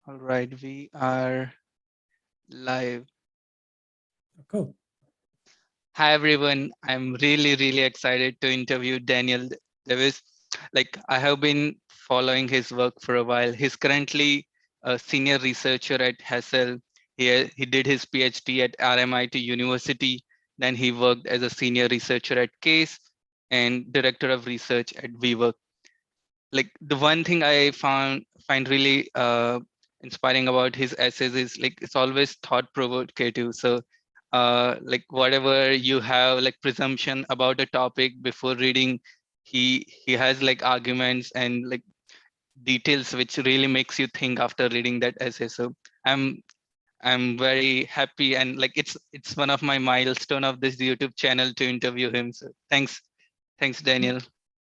All right, we are live. Cool. Hi everyone. I'm really excited to interview Daniel Davis. I have been following his work for a while. He's currently a senior researcher at Hassell. He did his PhD at RMIT University. Then he worked as a senior researcher at Case and director of research at WeWork. The one thing I find really inspiring about his essays is it's always thought provocative. So whatever you have like presumption about a topic before reading, he has like arguments and like details which really makes you think after reading that essay. So i'm I'm very happy, and like it's one of my milestone of this YouTube channel to interview him. So thanks Daniel.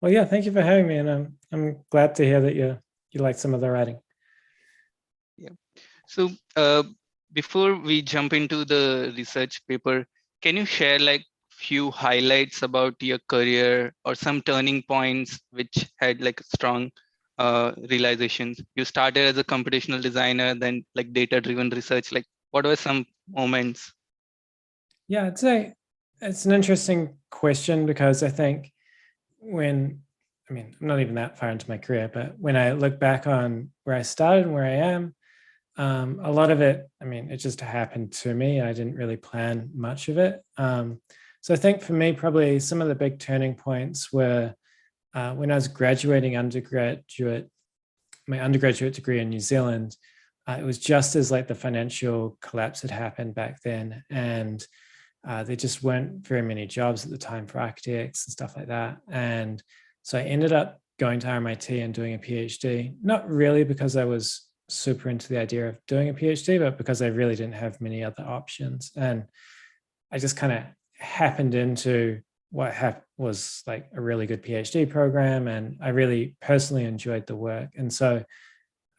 Well, yeah, thank you for having me, and I'm glad to hear that you like some of the writing. Yeah. So before we jump into the research paper, can you share like few highlights about your career or some turning points which had like strong realizations? You started as a computational designer, then like data-driven research. Like, what were some moments? Yeah, I'd say it's an interesting question because I think I'm not even that far into my career, but when I look back on where I started and where I am, a lot of it, it just happened to me. I didn't really plan much of it. So I think for me, probably some of the big turning points were when I was graduating my undergraduate degree in New Zealand. It was just as like the financial collapse had happened back then, and there just weren't very many jobs at the time for architects and stuff like that. And so I ended up going to RMIT and doing a PhD, not really because I was super into the idea of doing a PhD, but because I really didn't have many other options. And I just kind of happened into what was like a really good PhD program, and I really personally enjoyed the work. And so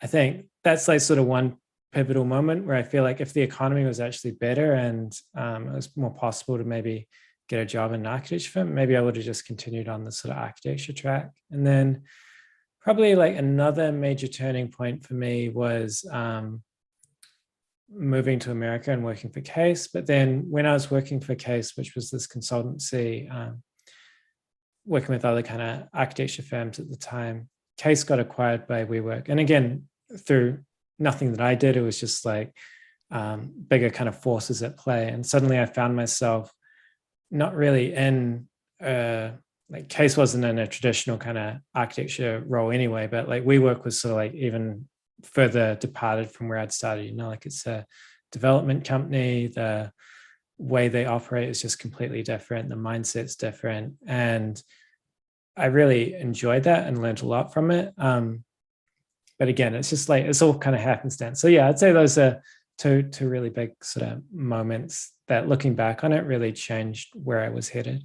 I think that's like sort of one pivotal moment where I feel like if the economy was actually better and it was more possible to maybe get a job in an architecture firm, maybe I would have just continued on the sort of architecture track. And then probably like another major turning point for me was moving to America and working for Case. But then when I was working for Case, which was this consultancy, working with other kind of architecture firms at the time, Case got acquired by WeWork. And again, through nothing that I did, it was just like bigger kind of forces at play. And suddenly I found myself not really in like Case wasn't in a traditional kind of architecture role anyway, but like WeWork was sort of like even further departed from where I'd started, like it's a development company. The way they operate is just completely different. The mindset's different. And I really enjoyed that and learned a lot from it. But again, it's just like, it's all kind of happenstance. So yeah, I'd say those are two really big sort of moments that looking back on it really changed where I was headed.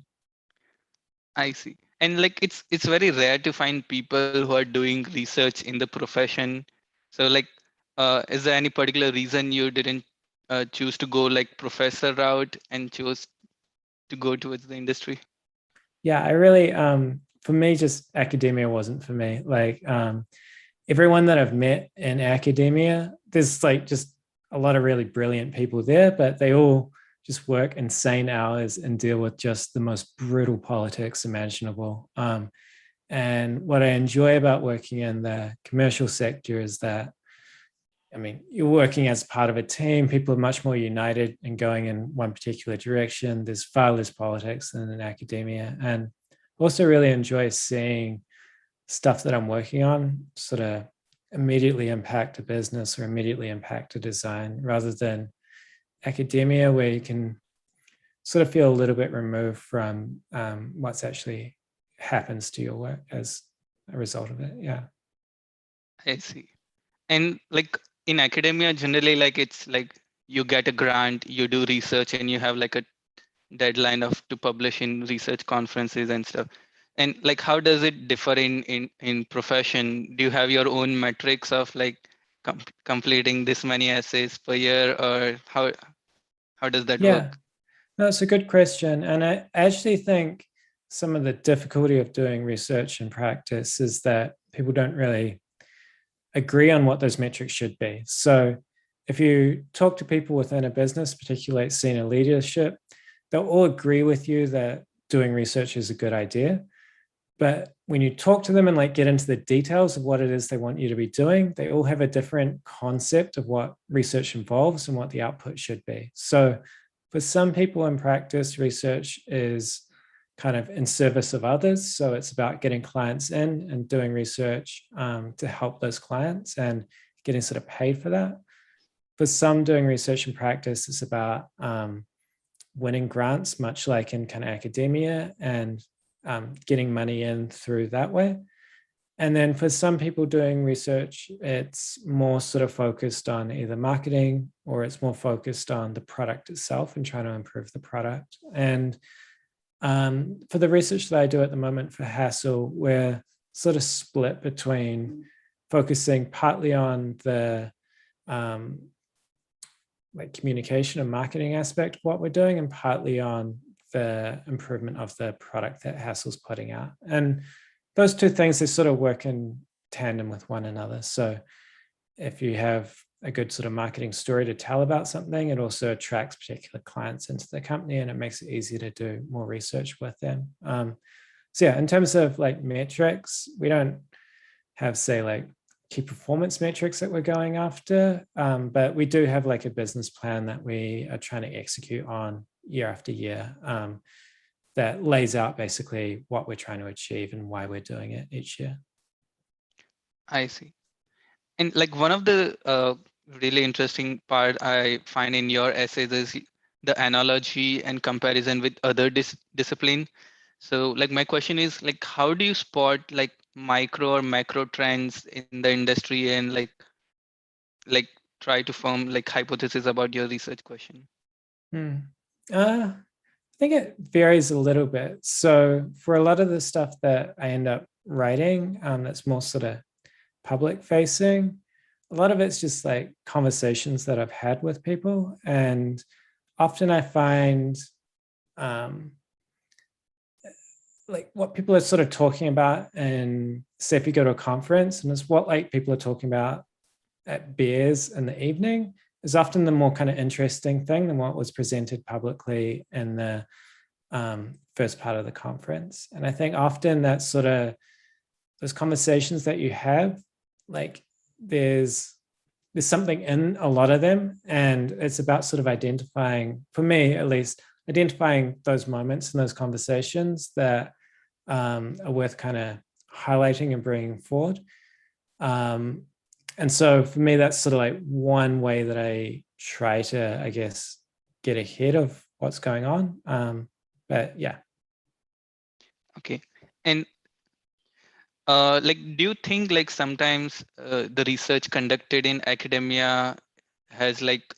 I see. And like it's very rare to find people who are doing research in the profession. So is there any particular reason you didn't choose to go like professor route and chose to go towards the industry? Yeah, I really, for me, just academia wasn't for me. Like everyone that I've met in academia, there's like just a lot of really brilliant people there, but they all just work insane hours and deal with just the most brutal politics imaginable. And what I enjoy about working in the commercial sector is that, you're working as part of a team. People are much more united and going in one particular direction. There's far less politics than in academia. And also really enjoy seeing stuff that I'm working on sort of immediately impact a business or immediately impact a design, rather than academia where you can sort of feel a little bit removed from what's actually happens to your work as a result of it. Yeah. I see. And like in academia, generally like it's like you get a grant, you do research, and you have like a deadline of to publish in research conferences and stuff. And like how does it differ in profession? Do you have your own metrics of like completing this many essays per year, or how does that Yeah. work? No, it's a good question. And I actually think some of the difficulty of doing research and practice is that people don't really agree on what those metrics should be. So if you talk to people within a business, particularly senior leadership, they'll all agree with you that doing research is a good idea. But when you talk to them and like get into the details of what it is they want you to be doing, they all have a different concept of what research involves and what the output should be. So for some people in practice, research is kind of in service of others. So it's about getting clients in and doing research to help those clients and getting sort of paid for that. For some doing research in practice, it's about winning grants, much like in kind of academia, and getting money in through that way. And then for some people doing research, it's more sort of focused on either marketing or it's more focused on the product itself and trying to improve the product. And for the research that I do at the moment for Hassell, we're sort of split between focusing partly on the like communication and marketing aspect of what we're doing, and partly on the improvement of the product that Hassell's putting out. And those two things, they sort of work in tandem with one another. So if you have a good sort of marketing story to tell about something, it also attracts particular clients into the company and it makes it easier to do more research with them. So yeah, in terms of like metrics, we don't have, say, like key performance metrics that we're going after, but we do have like a business plan that we are trying to execute on year after year, that lays out basically what we're trying to achieve and why we're doing it each year. I see. And like one of the really interesting part I find in your essays is the analogy and comparison with other discipline. So like my question is like, how do you spot like micro or macro trends in the industry and like try to form like hypothesis about your research question? I think it varies a little bit. So for a lot of the stuff that I end up writing, that's more sort of public facing, a lot of it's just like conversations that I've had with people. And often I find like what people are sort of talking about, and say if you go to a conference and it's what like people are talking about at beers in the evening, is often the more kind of interesting thing than what was presented publicly in the first part of the conference. And I think often that sort of those conversations that you have, like there's something in a lot of them, and it's about sort of identifying, for me at least, identifying those moments in those conversations that are worth kind of highlighting and bringing forward. And so for me, that's sort of like one way that I try to, I guess, get ahead of what's going on. But yeah. Okay. And like, do you think like sometimes the research conducted in academia has like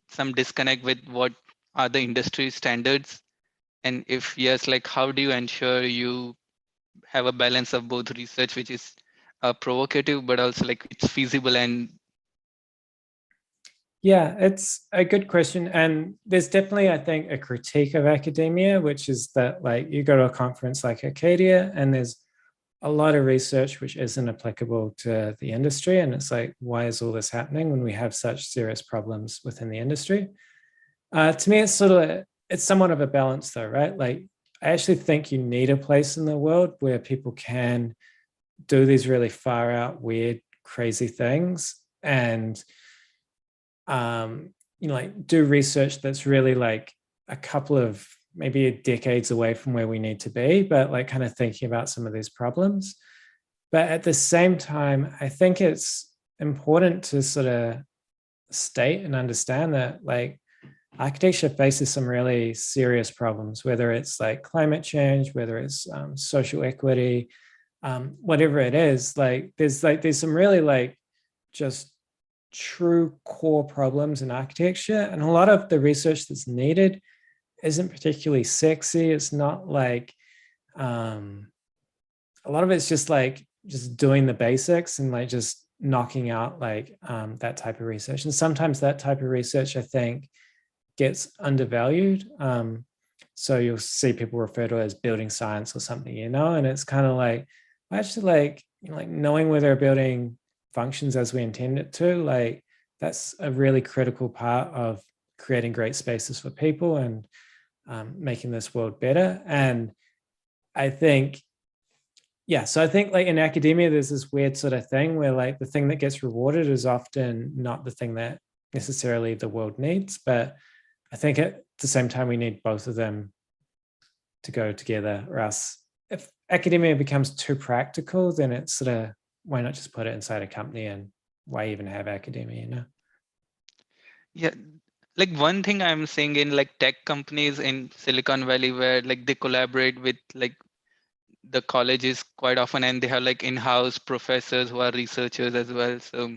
some disconnect with what are the industry standards? And if yes, like how do you ensure you have a balance of both research, which is provocative, but also like it's feasible and Yeah, it's a good question. And there's definitely, I think, a critique of academia, which is that like you go to a conference like Acadia and there's a lot of research which isn't applicable to the industry. And it's like, why is all this happening when we have such serious problems within the industry? To me, it's somewhat of a balance though, right? Like I actually think you need a place in the world where people can do these really far out, weird, crazy things and like do research that's really like a couple of maybe decades away from where we need to be, but like kind of thinking about some of these problems. But at the same time, I think it's important to sort of state and understand that like architecture faces some really serious problems, whether it's like climate change, whether it's social equity, whatever it is. Like there's some really like just true core problems in architecture, and a lot of the research that's needed isn't particularly sexy. It's not like a lot of it's just like just doing the basics and like just knocking out like that type of research. And sometimes that type of research, I think, gets undervalued. So you'll see people refer to it as building science or something, and it's kind of like actually like like knowing whether a building functions as we intend it to, like that's a really critical part of creating great spaces for people and making this world better. And I think, yeah, so I think like in academia, there's this weird sort of thing where like the thing that gets rewarded is often not the thing that necessarily the world needs. But I think at the same time, we need both of them to go together, or else if academia becomes too practical, then it's sort of, why not just put it inside a company, and why even have academia, you know? Yeah, like one thing I'm seeing in like tech companies in Silicon Valley where like they collaborate with like the colleges quite often, and they have like in-house professors who are researchers as well. So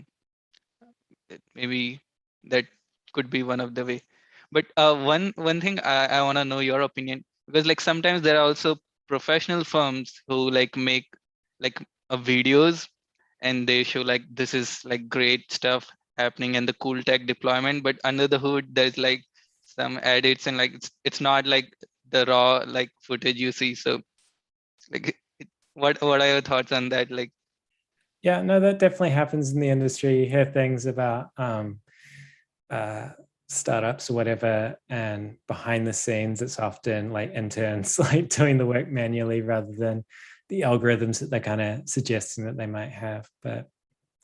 maybe that could be one of the way. But one thing I want to know your opinion, because like sometimes there are also professional firms who like make like videos, and they show like this is like great stuff happening and the cool tech deployment, but under the hood there's like some edits, and like it's not like the raw like footage you see. So like what are your thoughts on that? Like Yeah, no, that definitely happens in the industry. You hear things about uh, startups or whatever, and behind the scenes, it's often like interns like doing the work manually rather than the algorithms that they're kind of suggesting that they might have. But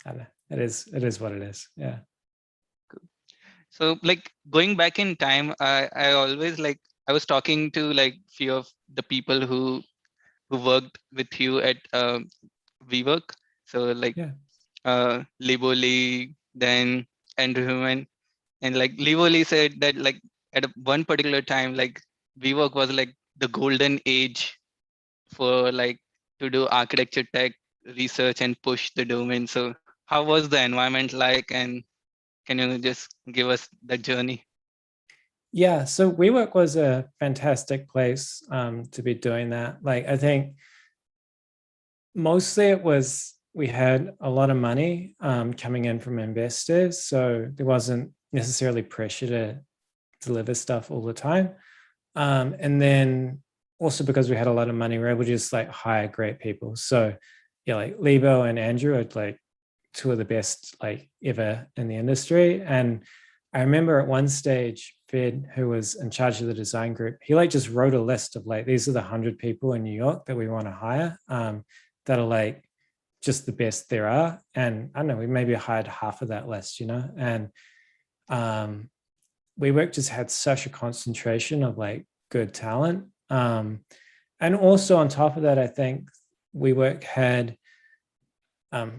I don't know. It is what it is. Yeah. so like going back in time, I always like I was talking to like few of the people who worked with you at WeWork. So like Yeah. Liboli, then Andrew Human, and like Livoli said that like at one particular time, like WeWork was like the golden age for like to do architecture tech research and push the domain. So how was the environment like, and can you just give us the journey? Yeah. So WeWork was a fantastic place to be doing that. Like, I think mostly it was, we had a lot of money coming in from investors. So there wasn't necessarily pressure to deliver stuff all the time. And then also because we had a lot of money, we were able to just like hire great people. So yeah, like Lebo and Andrew are like two of the best like ever in the industry. And I remember at one stage, Fed, who was in charge of the design group, he like just wrote a list of like, these are the 100 people in New York that we want to hire that are like just the best there are. And I don't know, we maybe hired half of that list, you know? And WeWork just had such a concentration of like good talent. And also on top of that, I think WeWork had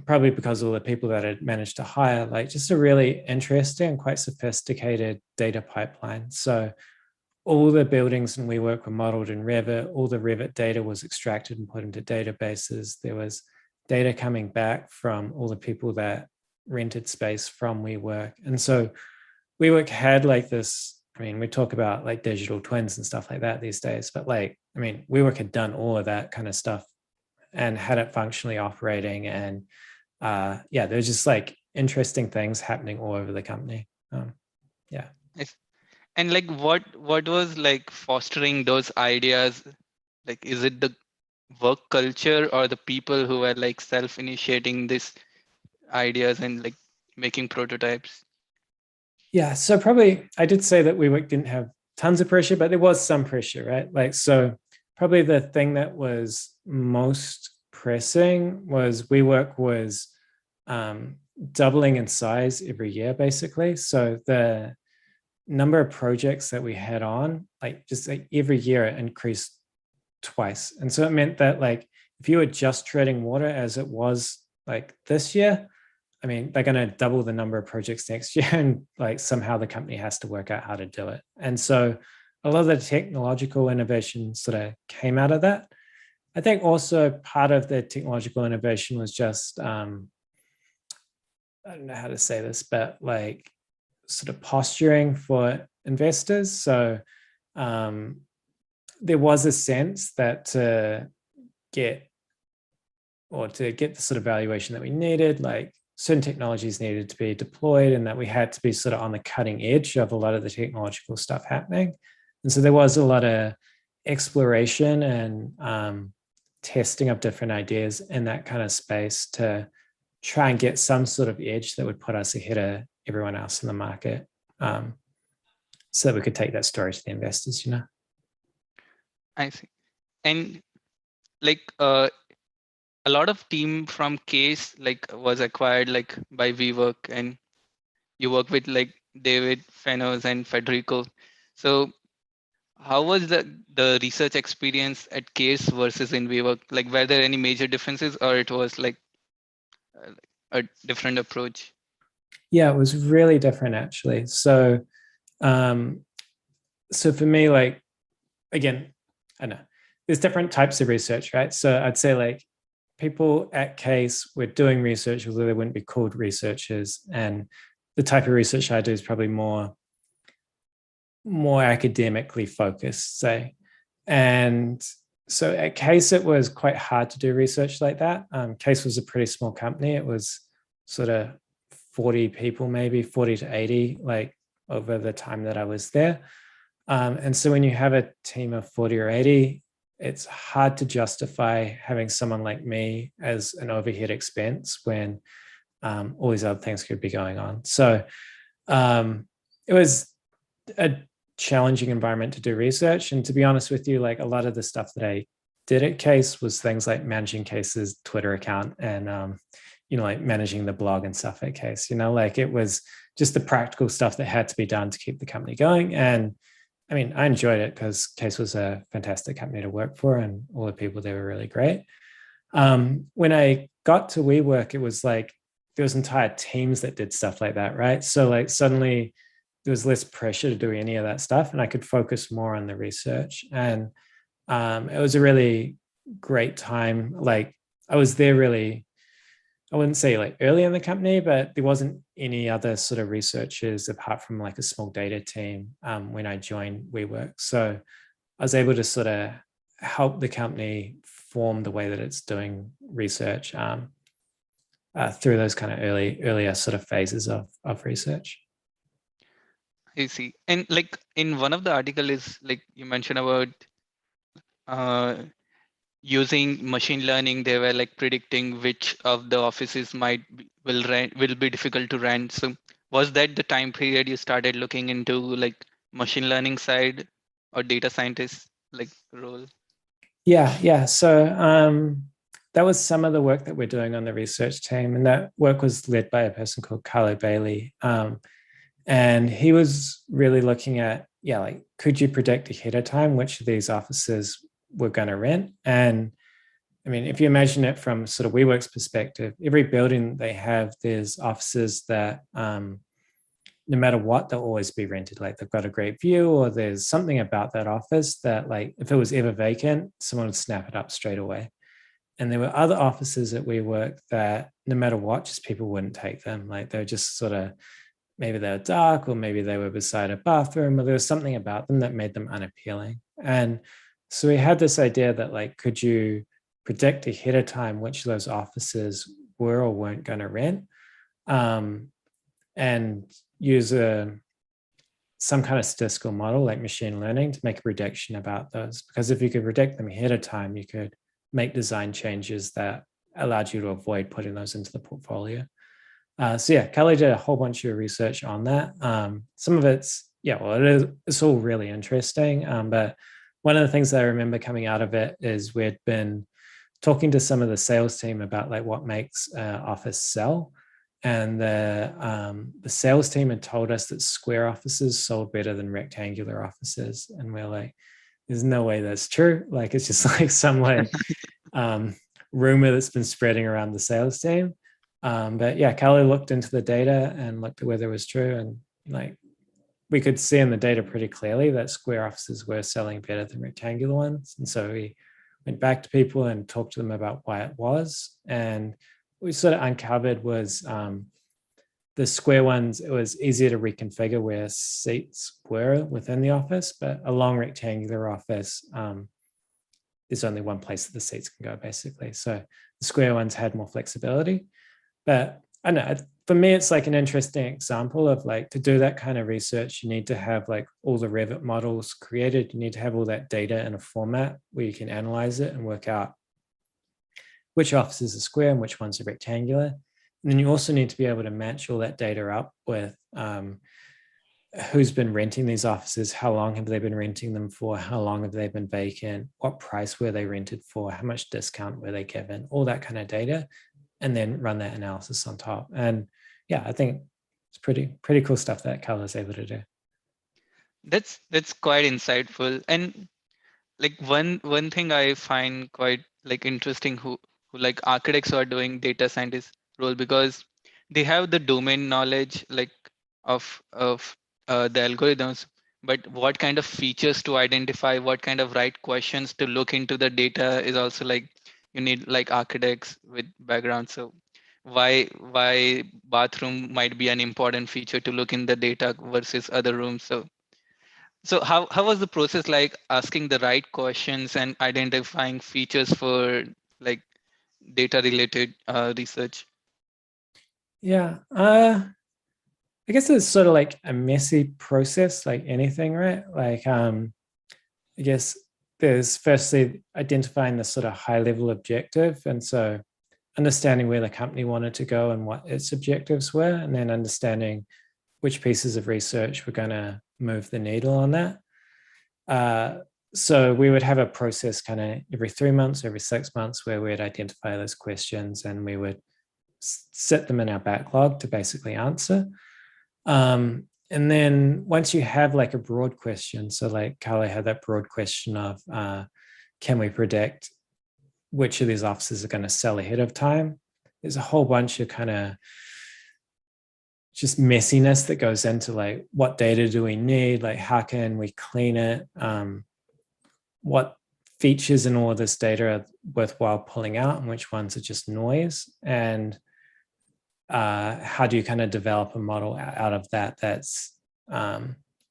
probably because of all the people that had managed to hire, like just a really interesting and quite sophisticated data pipeline. So all the buildings in WeWork were modeled in Revit. All the Revit data was extracted and put into databases. There was data coming back from all the people that rented space from WeWork. And so WeWork had like this, I mean, we talk about like digital twins and stuff like that these days, but like, I mean, WeWork had done all of that kind of stuff and had it functionally operating. And yeah, there's just like interesting things happening all over the company. Yeah. Yes. And like what was like fostering those ideas? Like is it the work culture or the people who were like self-initiating these ideas and like making prototypes? Yeah. So probably I did say that WeWork didn't have tons of pressure, but there was some pressure, right? Like, so probably the thing that was most pressing was WeWork was doubling in size every year, basically. So the number of projects that we had on, like just like every year it increased twice. And so it meant that like if you were just treading water as it was like this year, I mean, they're going to double the number of projects next year, and like somehow the company has to work out how to do it. And so a lot of the technological innovation sort of came out of that. I think also part of the technological innovation was just, I don't know how to say this, but like sort of posturing for investors. So there was a sense that get to get the sort of valuation that we needed, like certain technologies needed to be deployed, and that we had to be sort of on the cutting edge of a lot of the technological stuff happening. And so there was a lot of exploration and testing of different ideas in that kind of space to try and get some sort of edge that would put us ahead of everyone else in the market, so that we could take that story to the investors, I see. And like a lot of team from Case like was acquired like by WeWork, and you work with like David Fenos and Federico. So how was the research experience at Case versus in WeWork? Like, were there any major differences, or it was like a different approach? Yeah, it was really different actually. So, so for me, like, again, I know there's different types of research, right? So I'd say like people at Case were doing research, although they wouldn't be called researchers. And the type of research I do is probably more academically focused, say. And so at Case, it was quite hard to do research like that. Case was a pretty small company. It was sort of 40 people, maybe 40 to 80, like over the time that I was there. And so when you have a team of 40 or 80, it's hard to justify having someone like me as an overhead expense when all these other things could be going on. So it was a challenging environment to do research. And to be honest with you, like a lot of the stuff that I did at Case was things like managing Case's Twitter account and, like managing the blog and stuff at Case, like it was just the practical stuff that had to be done to keep the company going. And I mean, I enjoyed it because Case was a fantastic company to work for and all the people there were really great. When I got to WeWork, it was like there was entire teams that did stuff like that, right? So like suddenly there was less pressure to do any of that stuff and I could focus more on the research. And it was a really great time. Like I was there really, I wouldn't say like early in the company, but there wasn't any other sort of researchers apart from like a small data team when I joined WeWork. So I was able to sort of help the company form the way that it's doing research through those kind of earlier sort of phases of research. I see. And like in one of the article is like you mentioned about uh, using machine learning. They were like predicting which of the offices will be difficult to rent. So was that the time period you started looking into like machine learning side or data scientist like role? Yeah. So that was some of the work that we're doing on the research team, and that work was led by a person called Carlo Bailey. And he was really looking at, like, could you predict ahead of time which of these offices were going to rent? And I mean, if you imagine it from sort of WeWork's perspective, every building they have, there's offices that no matter what, they'll always be rented. Like they've got a great view, or there's something about that office that, like, if it was ever vacant, someone would snap it up straight away. And there were other offices at WeWork that no matter what, just people wouldn't take them. Like they were just sort of, maybe they were dark, or maybe they were beside a bathroom, or there was something about them that made them unappealing. And so we had this idea that, like, could you predict ahead of time which of those offices were or weren't going to rent, and use some kind of statistical model like machine learning to make a prediction about those. Because if you could predict them ahead of time, you could make design changes that allowed you to avoid putting those into the portfolio. So yeah, Kelly did a whole bunch of research on that. Some of it's, it's all really interesting. But one of the things that I remember coming out of it is we'd been talking to some of the sales team about like what makes office sell. And the sales team had told us that square offices sold better than rectangular offices. And we're like, there's no way that's true. Like, it's just like some like rumor that's been spreading around the sales team. But yeah, Kelly looked into the data and looked at whether it was true. And like, we could see in the data pretty clearly that square offices were selling better than rectangular ones. And so we went back to people and talked to them about why it was. And we sort of uncovered was the square ones, it was easier to reconfigure where seats were within the office, but a long rectangular office, there's only one place that the seats can go, basically. So the square ones had more flexibility. But I don't know, for me, it's like an interesting example of, like, to do that kind of research, you need to have like all the Revit models created. You need to have all that data in a format where you can analyze it and work out which offices are square and which ones are rectangular. And then you also need to be able to match all that data up with who's been renting these offices, how long have they been renting them for, how long have they been vacant, what price were they rented for, how much discount were they given, all that kind of data, and then run that analysis on top. And yeah, I think it's pretty cool stuff that Carl is able to do. That's quite insightful. And like one thing I find quite like interesting, who like architects who are doing data scientist role, because they have the domain knowledge like of the algorithms, but what kind of features to identify, what kind of right questions to look into the data is also like you need like architects with background. So why bathroom might be an important feature to look in the data versus other rooms. So how was the process like asking the right questions and identifying features for like data related research? Yeah, I guess it's sort of like a messy process, like anything, right? Like, I guess there's firstly identifying the sort of high level objective. And so understanding where the company wanted to go and what its objectives were, and then understanding which pieces of research were going to move the needle on that. So we would have a process kind of every 3 months, every 6 months, where we'd identify those questions and we would set them in our backlog to basically answer. And then once you have like a broad question, so like Carly had that broad question of can we predict which of these offices are going to sell ahead of time? There's a whole bunch of kind of just messiness that goes into like what data do we need, like how can we clean it, what features in all of this data are worthwhile pulling out and which ones are just noise, and how do you kind of develop a model out of that that's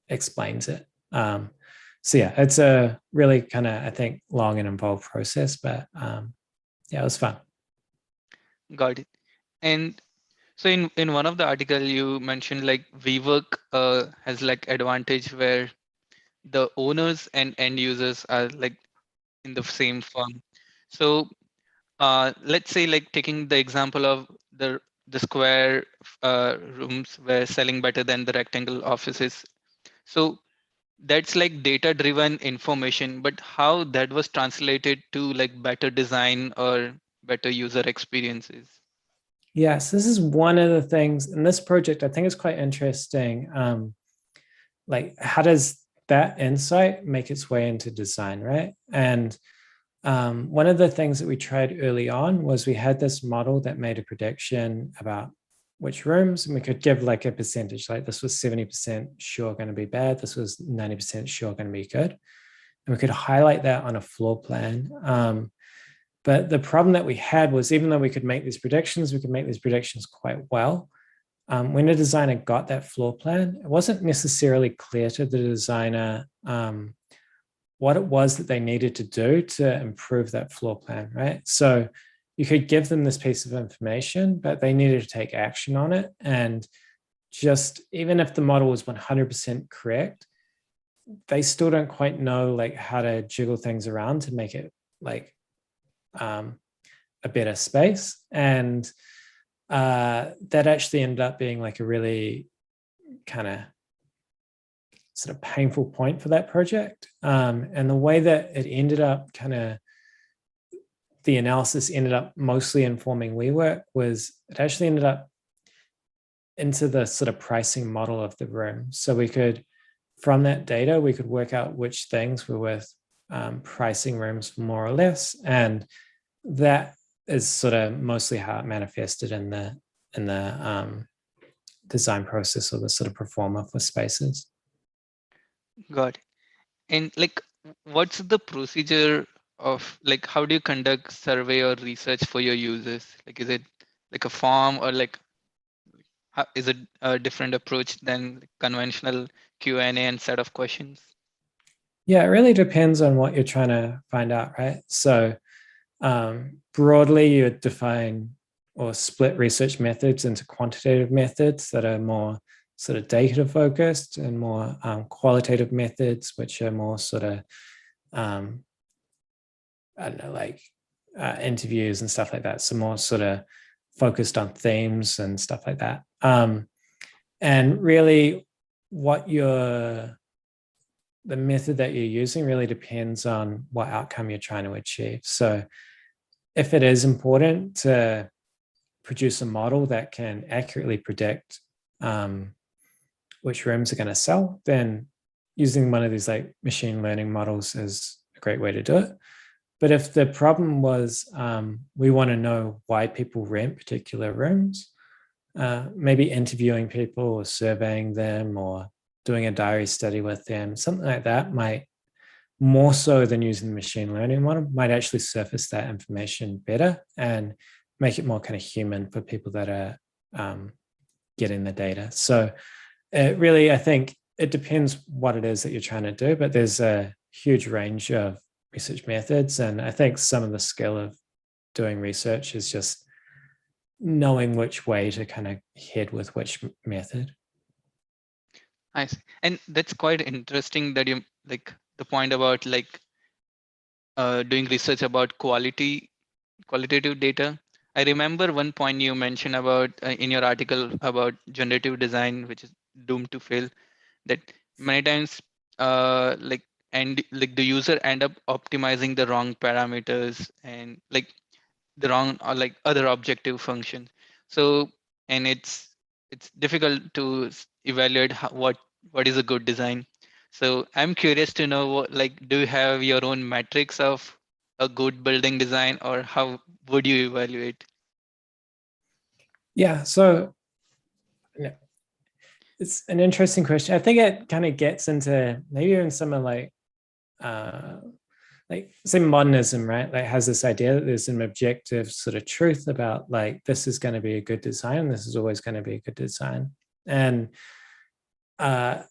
explains it. So yeah, it's a really kind of, I think, long and involved process, but yeah, it was fun. Got it. And so in one of the article you mentioned like WeWork has like advantage where the owners and end users are like in the same firm. So let's say like taking the example of the square rooms were selling better than the rectangle offices. So that's like data driven information, but how that was translated to like better design or better user experiences? Yes, this is one of the things in this project I think is quite interesting. Like, how does that insight make its way into design, right? And one of the things that we tried early on was we had this model that made a prediction about which rooms, and we could give like a percentage, like this was 70% sure going to be bad, this was 90% sure going to be good. And we could highlight that on a floor plan. But the problem that we had was, even though we could make these predictions, we could make these predictions quite well. When a designer got that floor plan, it wasn't necessarily clear to the designer what it was that they needed to do to improve that floor plan, right? So you could give them this piece of information, but they needed to take action on it. And just even if the model was 100% correct, they still don't quite know like how to jiggle things around to make it like a better space. And that actually ended up being like a really kind of sort of painful point for that project. And the way that it ended up kind of, the analysis ended up mostly informing WeWork was it actually ended up into the sort of pricing model of the room. So we could, from that data, we could work out which things were worth pricing rooms more or less. And that is sort of mostly how it manifested in the design process, or the sort of performer for spaces. Got it. And like, what's the procedure of like, how do you conduct survey or research for your users? Like, is it like a form, or like, is it a different approach than conventional Q&A and set of questions? Yeah, it really depends on what you're trying to find out, right? So broadly, you would define or split research methods into quantitative methods that are more sort of data focused, and more qualitative methods, which are more sort of, I don't know, like interviews and stuff like that. So more sort of focused on themes and stuff like that. And really what the method that you're using really depends on what outcome you're trying to achieve. So if it is important to produce a model that can accurately predict which rooms are going to sell, then using one of these like machine learning models is a great way to do it. But if the problem was we want to know why people rent particular rooms, maybe interviewing people or surveying them or doing a diary study with them, something like that might, more so than using the machine learning model, might actually surface that information better and make it more kind of human for people that are getting the data. So it really, I think it depends what it is that you're trying to do, but there's a huge range of research methods. And I think some of the skill of doing research is just knowing which way to kind of head with which method. I see. And that's quite interesting that you like the point about like doing research about qualitative data. I remember one point you mentioned about in your article about generative design, which is doomed to fail. That many times, like and like the user end up optimizing the wrong parameters and like the wrong or like other objective function. So and it's difficult to evaluate what is a good design. So I'm curious to know what, like, do you have your own metrics of a good building design, or how would you evaluate? Yeah, so it's an interesting question. I think it kind of gets into maybe even some of like say modernism, right? Like has this idea that there's an objective sort of truth about like this is going to be a good design, this is always going to be a good design. And I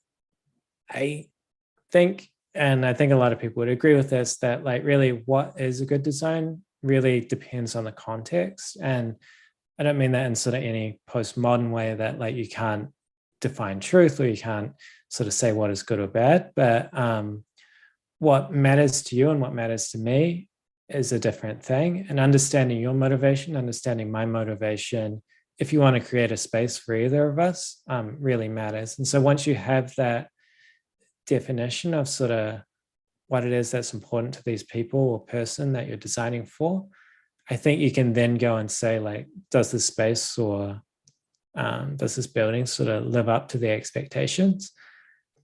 think, and I think a lot of people would agree with this, that like really what is a good design really depends on the context. And I don't mean that in sort of any postmodern way that like you can't define truth or you can't sort of say what is good or bad, but what matters to you and what matters to me is a different thing. And understanding your motivation, understanding my motivation, if you want to create a space for either of us, really matters. And so once you have that definition of sort of what it is that's important to these people or person that you're designing for, I think you can then go and say, like, does this space or does this building sort of live up to the expectations?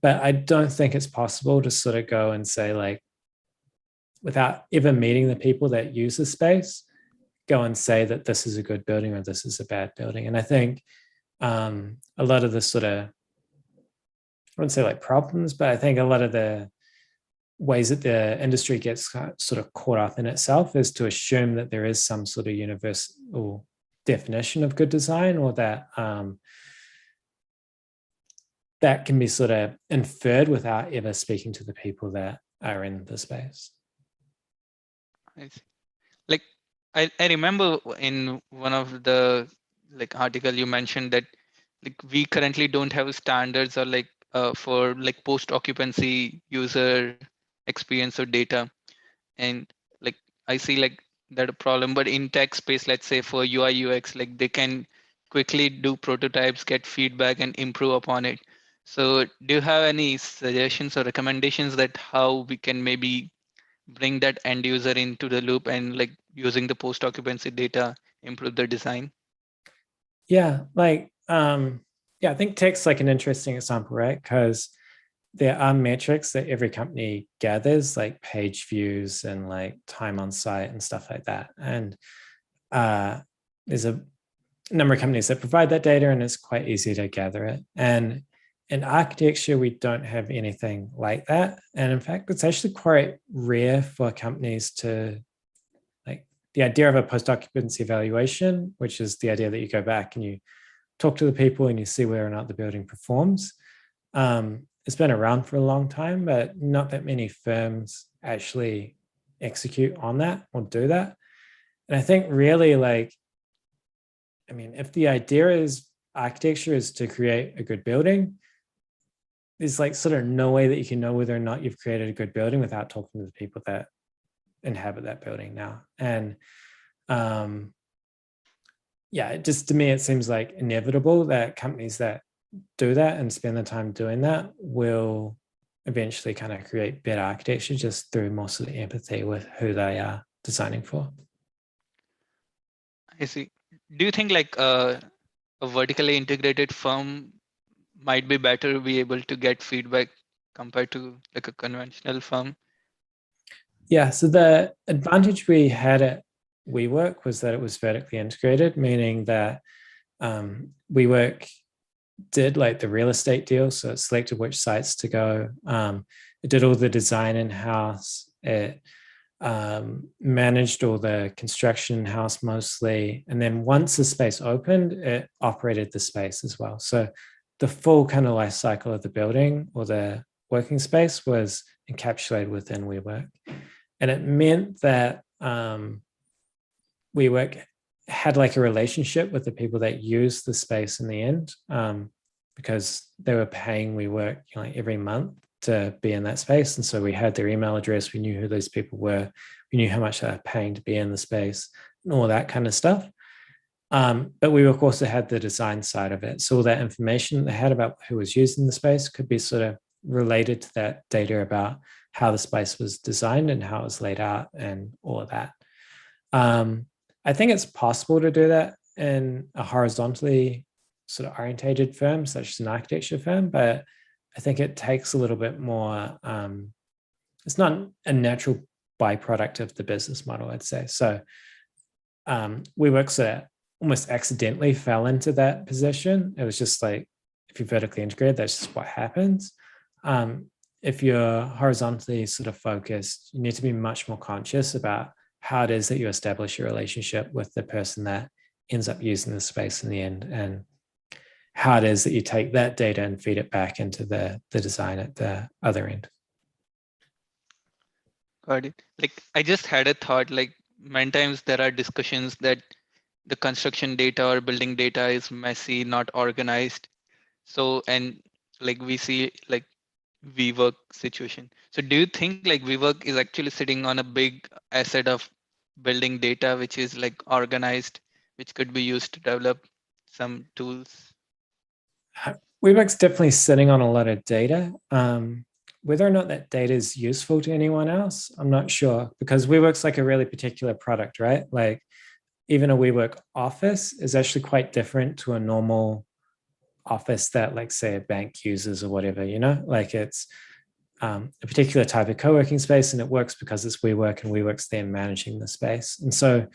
But I don't think it's possible to sort of go and say, like, without ever meeting the people that use the space, go and say that this is a good building or this is a bad building. And I think a lot of the sort of, I wouldn't say like problems, but I think a lot of the ways that the industry gets sort of caught up in itself is to assume that there is some sort of universal definition of good design, or that that can be sort of inferred without ever speaking to the people that are in the space. I see. Like I remember in one of the like article you mentioned that like we currently don't have standards or like for like post occupancy user experience or data. And like I see like that a problem, but in tech space, let's say for UI UX, like they can quickly do prototypes, get feedback and improve upon it. So do you have any suggestions or recommendations that how we can maybe bring that end user into the loop and like using the post occupancy data improve the design? Yeah, like yeah, I think tech's like an interesting example, right? Because there are metrics that every company gathers, like page views and like time on site and stuff like that. And there's a number of companies that provide that data, and it's quite easy to gather it. And in architecture, we don't have anything like that. And in fact, it's actually quite rare for companies to, like, the idea of a post occupancy evaluation, which is the idea that you go back and you talk to the people and you see whether or not the building performs. It's been around for a long time, but not that many firms actually execute on that or do that. And I think really, like, I mean, if the idea is architecture is to create a good building, there's like sort of no way that you can know whether or not you've created a good building without talking to the people that inhabit that building now. And yeah, just to me, it seems like inevitable that companies that do that and spend the time doing that will eventually kind of create better architecture just through more sort of empathy with who they are designing for. I see. Do you think like a vertically integrated firm might be better be able to get feedback compared to like a conventional firm? Yeah, so the advantage we had at WeWork was that it was vertically integrated, meaning that WeWork did like the real estate deal, so it selected which sites to go. It did all the design in house. It managed all the construction in house mostly, and then once the space opened, it operated the space as well. So the full kind of life cycle of the building or the working space was encapsulated within WeWork, and it meant that WeWork had like a relationship with the people that used the space in the end, because they were paying WeWork like every month to be in that space. And so we had their email address, we knew who those people were, we knew how much they were paying to be in the space and all that kind of stuff. But WeWork also had the design side of it. So all that information they had about who was using the space could be sort of related to that data about how the space was designed and how it was laid out and all of that. I think it's possible to do that in a horizontally sort of orientated firm, such as an architecture firm, but I think it takes a little bit more. It's not a natural byproduct of the business model, I'd say. So WeWork sort of almost accidentally fell into that position. It was just like, if you're vertically integrated, that's just what happens. If you're horizontally sort of focused, you need to be much more conscious about how it is that you establish a relationship with the person that ends up using the space in the end, and how it is that you take that data and feed it back into the design at the other end. Got it. Like I just had a thought, like many times there are discussions that the construction data or building data is messy, not organized. So, and like we see like WeWork situation. So do you think like WeWork is actually sitting on a big asset of building data, which is like organized, which could be used to develop some tools? WeWork's definitely sitting on a lot of data. Whether or not that data is useful to anyone else, I'm not sure, because WeWork's like a really particular product, right? Like even a WeWork office is actually quite different to a normal office that, like, say, a bank uses or whatever, you know, like it's a particular type of co-working space, and it works because it's WeWork and WeWork's there managing the space. And so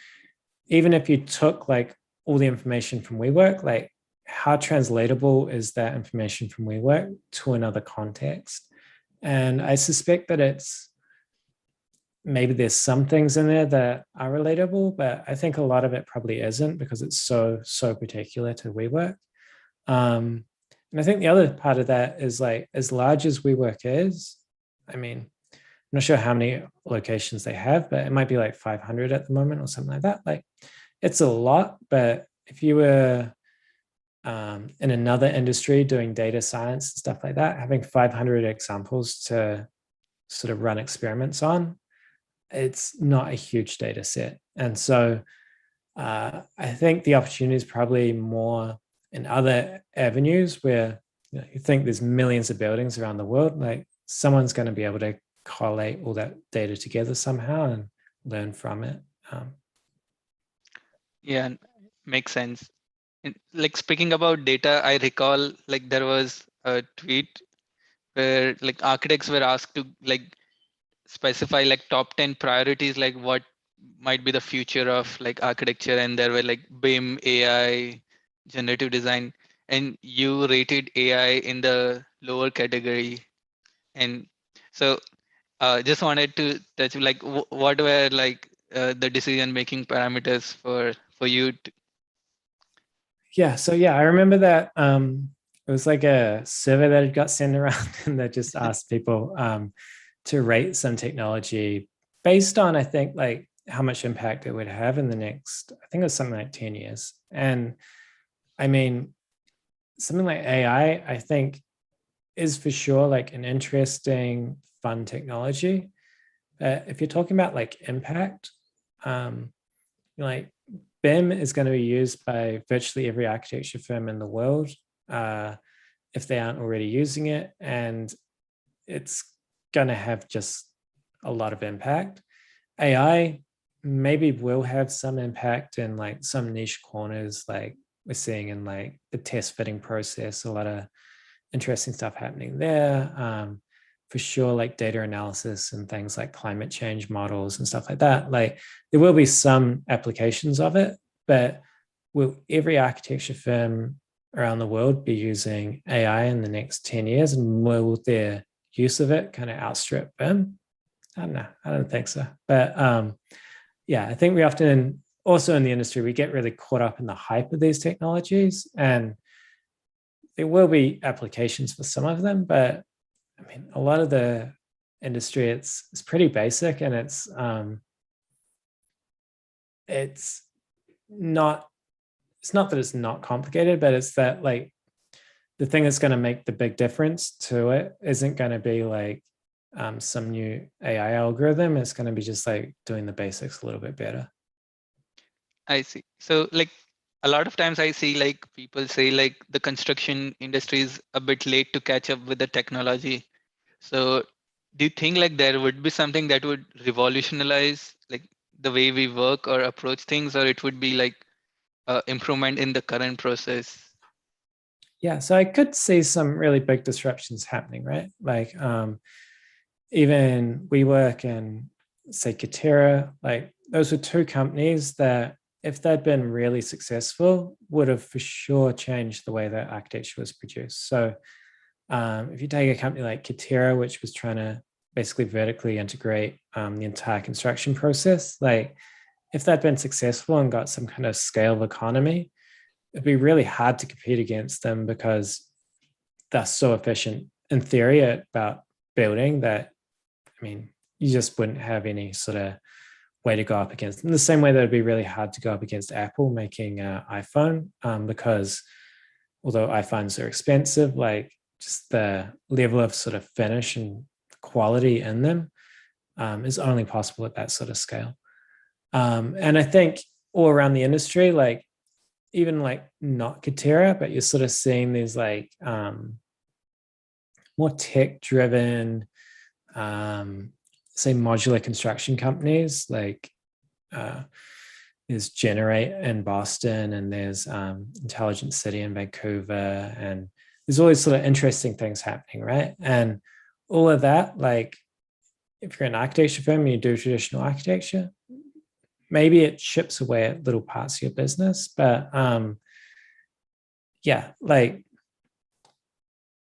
even if you took like all the information from WeWork, like how translatable is that information from WeWork to another context? And I suspect that it's maybe there's some things in there that are relatable, but I think a lot of it probably isn't, because it's so particular to WeWork. And I think the other part of that is, like, as large as WeWork is, I mean, I'm not sure how many locations they have, but it might be like 500 at the moment or something like that. Like, it's a lot, but if you were in another industry doing data science and stuff like that, having 500 examples to sort of run experiments on, it's not a huge data set. And so I think the opportunity is probably more in other avenues where, you know, you think there's millions of buildings around the world, like someone's going to be able to collate all that data together somehow and learn from it. Yeah, makes sense. And like speaking about data, I recall like there was a tweet where like architects were asked to like specify like top 10 priorities, like what might be the future of like architecture, and there were like BIM, AI, generative design, and you rated AI in the lower category. And so just wanted to touch like what were like the decision making parameters for you to, Yeah. So yeah, I remember that it was like a survey that had got sent around and that just asked people to rate some technology based on, I think, like how much impact it would have in the next, I think it was something like 10 years. And I mean, something like AI, I think, is for sure like an interesting, fun technology. If you're talking about like impact, like BIM is going to be used by virtually every architecture firm in the world if they aren't already using it, and it's going to have just a lot of impact. AI maybe will have some impact in like some niche corners, like we're seeing in like the test fitting process, a lot of interesting stuff happening there. For sure, like data analysis and things like climate change models and stuff like that. Like there will be some applications of it, but will every architecture firm around the world be using AI in the next 10 years? And will their use of it kind of outstrip BIM? I don't know. I don't think so. But yeah, I think we often, also in the industry, we get really caught up in the hype of these technologies, and there will be applications for some of them, but I mean, a lot of the industry, it's pretty basic, and it's not that it's not complicated, but it's that like the thing that's going to make the big difference to it isn't going to be like some new AI algorithm. It's going to be just like doing the basics a little bit better. I see. So like a lot of times I see like people say like the construction industry is a bit late to catch up with the technology. So do you think like there would be something that would revolutionize like the way we work or approach things, or it would be like improvement in the current process? Yeah, so I could see some really big disruptions happening, right? Like even WeWork and say Katera, like those were two companies that if they'd been really successful would have for sure changed the way that architecture was produced. So if you take a company like Katera, which was trying to basically vertically integrate the entire construction process, like if they'd been successful and got some kind of scale of economy, it'd be really hard to compete against them because they're so efficient in theory about building that, I mean, you just wouldn't have any sort of way to go up against them. The same way that it'd be really hard to go up against Apple making an iPhone because although iPhones are expensive, like just the level of sort of finish and quality in them is only possible at that sort of scale. And I think all around the industry, like even like not Katera, but you're sort of seeing these like more tech driven, say modular construction companies like there's Generate in Boston, and there's Intelligent City in Vancouver, and there's always sort of interesting things happening, right? And all of that, like if you're an architecture firm and you do traditional architecture, maybe it chips away at little parts of your business, but yeah, like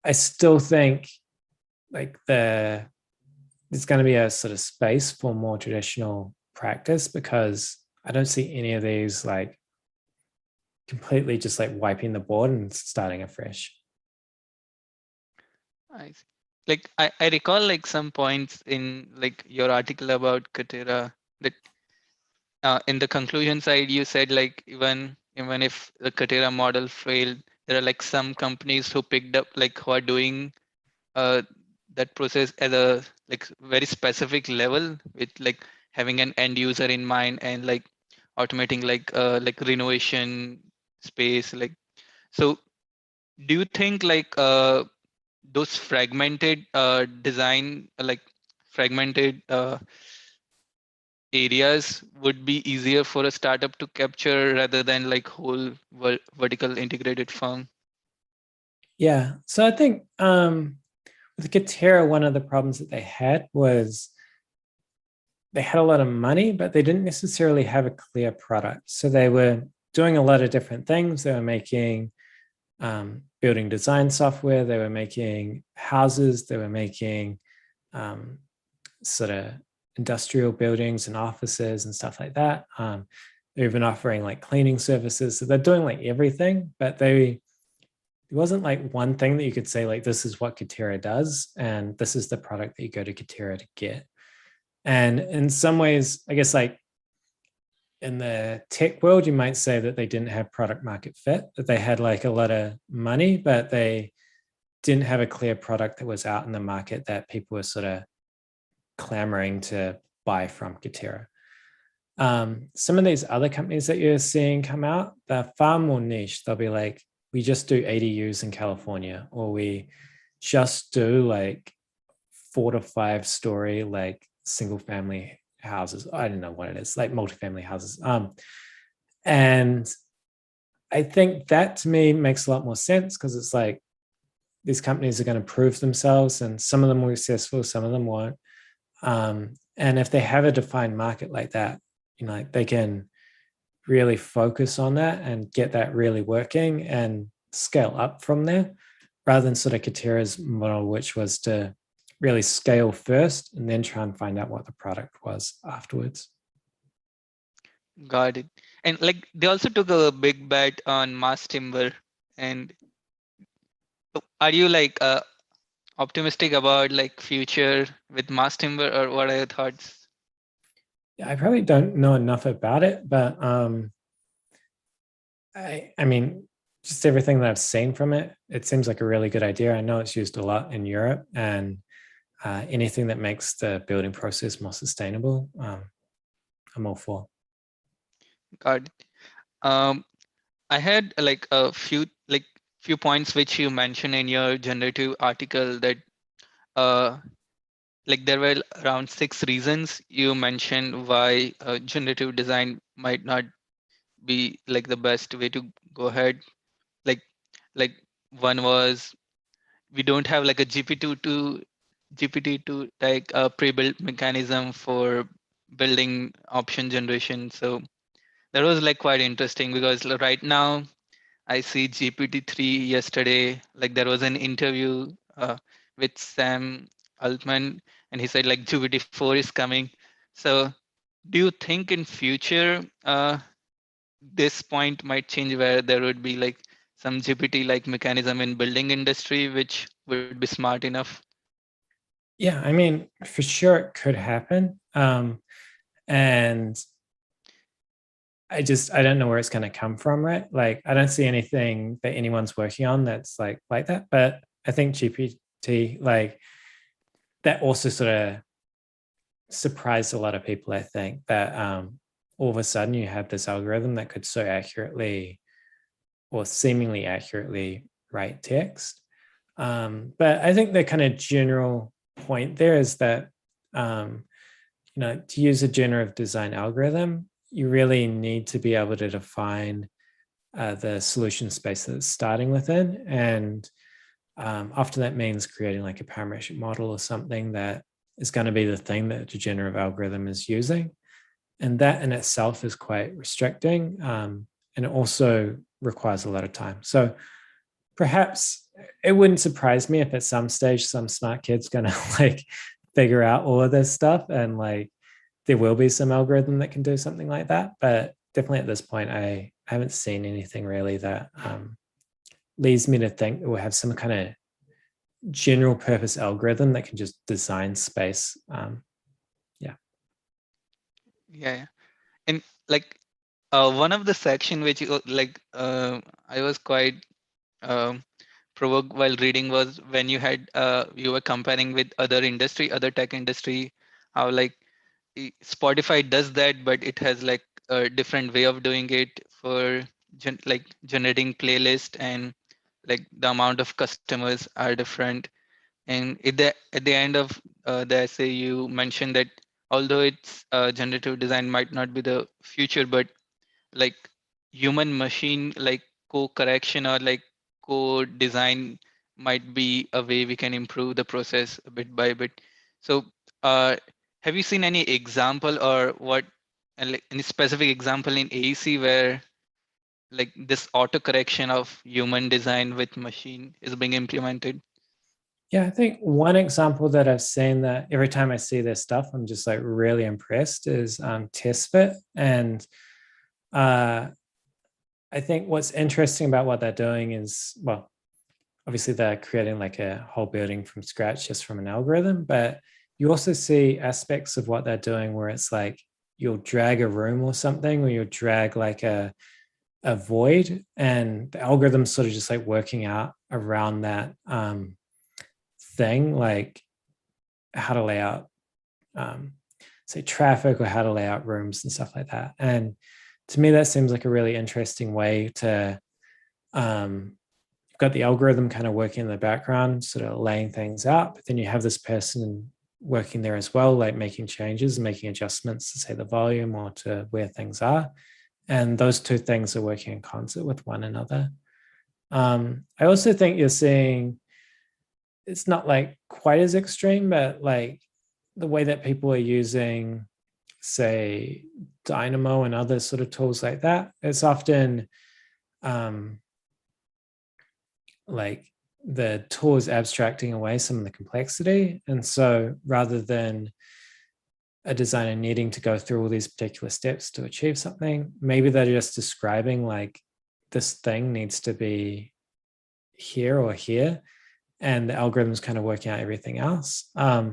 I still think like there's going to be a sort of space for more traditional practice because I don't see any of these like completely just like wiping the board and starting afresh. I see. Like I recall like some points in like your article about Katera that in the conclusion side you said like even if the Katera model failed, there are like some companies who picked up like who are doing uh, that process at a like very specific level with like having an end user in mind and like automating like renovation space. Like so do you think like those fragmented design like fragmented areas would be easier for a startup to capture rather than like whole vertical integrated firm? Yeah. So I think with Katera, one of the problems that they had was they had a lot of money, but they didn't necessarily have a clear product. So they were doing a lot of different things. They were making building design software, they were making houses, they were making sort of industrial buildings and offices and stuff like that. They're even offering like cleaning services. So they're doing like everything, but there wasn't like one thing that you could say like this is what Katera does and this is the product that you go to Katera to get. And in some ways, I guess like in the tech world, you might say that they didn't have product market fit, that they had like a lot of money, but they didn't have a clear product that was out in the market that people were sort of clamoring to buy from Katera. Some of these other companies that you're seeing come out, they're far more niche. They'll be like, we just do ADUs in California, or we just do like 4 to 5 story like single family houses. I don't know what it is, like multifamily houses. And I think that to me makes a lot more sense, because it's like these companies are going to prove themselves, and some of them will be successful, some of them won't. And if they have a defined market like that, like they can really focus on that and get that really working and scale up from there, rather than sort of Katera's model, which was to really scale first and then try and find out what the product was afterwards. Got it. And like they also took a big bet on mass timber. And are you like optimistic about like future with mass timber, or what are your thoughts? I probably don't know enough about it, but I mean, just everything that I've seen from it, it seems like a really good idea. I know it's used a lot in Europe, and anything that makes the building process more sustainable, I'm all for. Got it. Um, I had like a few points which you mentioned in your generative article that uh like there were around 6 reasons you mentioned why generative design might not be like the best way to go ahead. Like like one was we don't have like a GPT to like a pre-built mechanism for building option generation. So that was like quite interesting because right now I see GPT-3 yesterday. Like there was an interview with Sam Altman, and he said like GPT-4 is coming. So do you think in future this point might change where there would be like some GPT like mechanism in building industry which would be smart enough? Yeah, I mean, for sure it could happen. And I don't know where it's going to come from, right? Like, I don't see anything that anyone's working on that's like that. But I think GPT, like, that also sort of surprised a lot of people. I think that all of a sudden you have this algorithm that could so accurately or seemingly accurately write text. But I think the kind of general point there is that to use a generative design algorithm, you really need to be able to define the solution space that it's starting within. And often that means creating like a parametric model or something that is going to be the thing that the generative algorithm is using. And that in itself is quite restricting. And it also requires a lot of time. So perhaps it wouldn't surprise me if at some stage some smart kid's going to like figure out all of this stuff, and like there will be some algorithm that can do something like that. But definitely at this point, I haven't seen anything really that leads me to think that we'll have some kind of general purpose algorithm that can just design space. Yeah. Yeah. And like one of the section which I was quite um, provoked while reading was when you were comparing with other tech industry, how like Spotify does that, but it has like a different way of doing it for like generating playlist, and like the amount of customers are different. And at the end of the essay, you mentioned that although it's generative design might not be the future, but like human machine like co-correction or like co-design might be a way we can improve the process bit by bit. So uh, have you seen any example or what like any specific example in AEC where like this auto correction of human design with machine is being implemented? Yeah, I think one example that I've seen that every time I see this stuff, I'm just like really impressed is TestFit. And uh, I think what's interesting about what they're doing is, well, obviously they're creating like a whole building from scratch just from an algorithm, but you also see aspects of what they're doing where it's like you'll drag a room or something, or you'll drag like a void, and the algorithm's sort of just like working out around that thing, like how to lay out say, traffic or how to lay out rooms and stuff like that. And to me, that seems like a really interesting way to you've got the algorithm kind of working in the background, sort of laying things out, but then you have this person working there as well, like making changes and making adjustments to say the volume or to where things are. And those two things are working in concert with one another. I also think you're seeing, it's not like quite as extreme, but like the way that people are using, say, Dynamo and other sort of tools like that, it's often like the tool is abstracting away some of the complexity. And so rather than a designer needing to go through all these particular steps to achieve something, maybe they're just describing like this thing needs to be here or here, and the algorithm's kind of working out everything else. I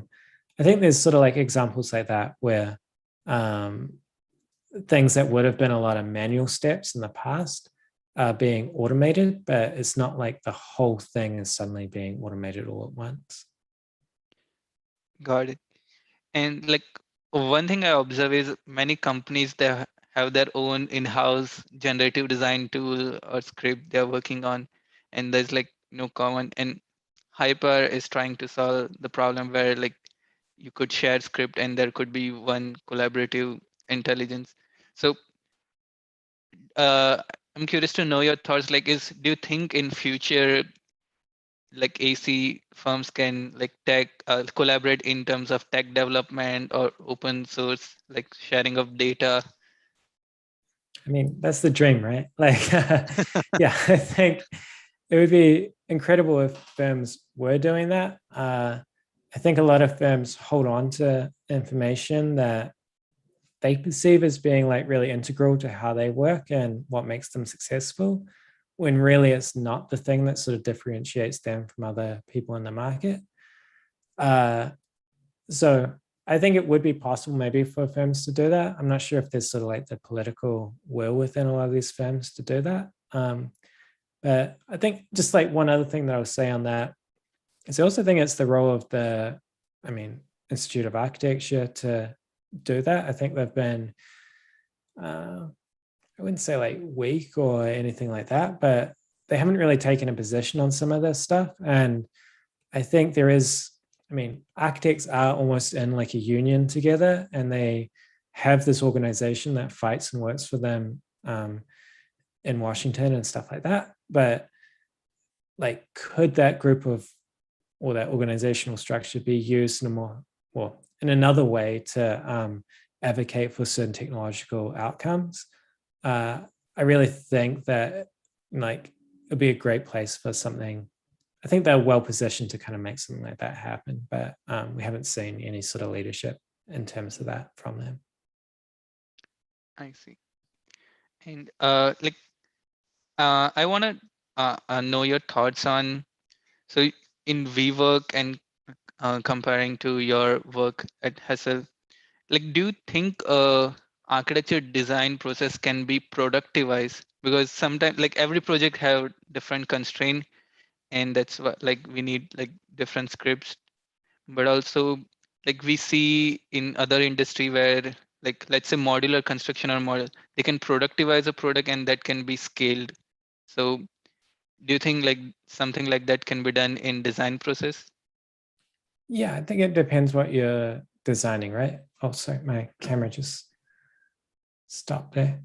think there's sort of like examples like that where things that would have been a lot of manual steps in the past are being automated, but it's not like the whole thing is suddenly being automated all at once. Got it. And like one thing I observe is many companies they have their own in-house generative design tool or script they're working on, and there's like no common. And Hyper is trying to solve the problem where like you could share script and there could be one collaborative intelligence. So I'm curious to know your thoughts. Like, do you think in future like AC firms can like tech collaborate in terms of tech development or open source like sharing of data? I mean, that's the dream, right? Like, yeah, I think it would be incredible if firms were doing that. I think a lot of firms hold on to information that they perceive as being like really integral to how they work and what makes them successful, when really it's not the thing that sort of differentiates them from other people in the market. So I think it would be possible maybe for firms to do that. I'm not sure if there's sort of like the political will within a lot of these firms to do that. But I think just like one other thing that I would say on that is I also think it's the role of the, Institute of Architecture to do that. I think they've been, I wouldn't say like weak or anything like that, but they haven't really taken a position on some of this stuff. And I think there is, architects are almost in like a union together, and they have this organization that fights and works for them in Washington and stuff like that. But like, could that group of, or that organizational structure be used in a more, well, in another way to advocate for certain technological outcomes? I really think that like it'd be a great place for something. I think they're well positioned to kind of make something like that happen, but we haven't seen any sort of leadership in terms of that from them. I see. And I want to know your thoughts on, so in WeWork and comparing to your work at Hassell, like do you think architecture design process can be productivized? Because sometimes like every project have different constraint, and that's what like we need like different scripts. But also like we see in other industry where like let's say modular construction or model, they can productivize a product and that can be scaled. So do you think like something like that can be done in design process? Yeah, I think it depends what you're designing, right? Oh, sorry, my camera just stopped there.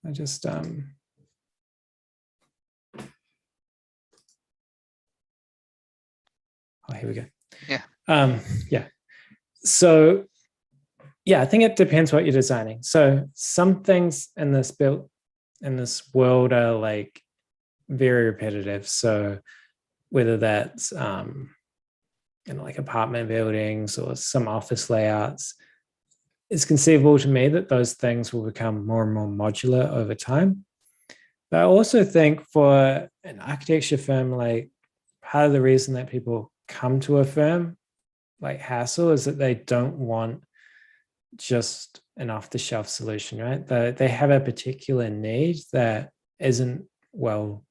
I just oh, here we go. Yeah. Yeah. So yeah, I think it depends what you're designing. So some things in this world are like very repetitive. So whether that's like apartment buildings or some office layouts, it's conceivable to me that those things will become more and more modular over time. But I also think for an architecture firm, like part of the reason that people come to a firm like Hassell is that they don't want just an off-the-shelf solution, right? They have a particular need that isn't well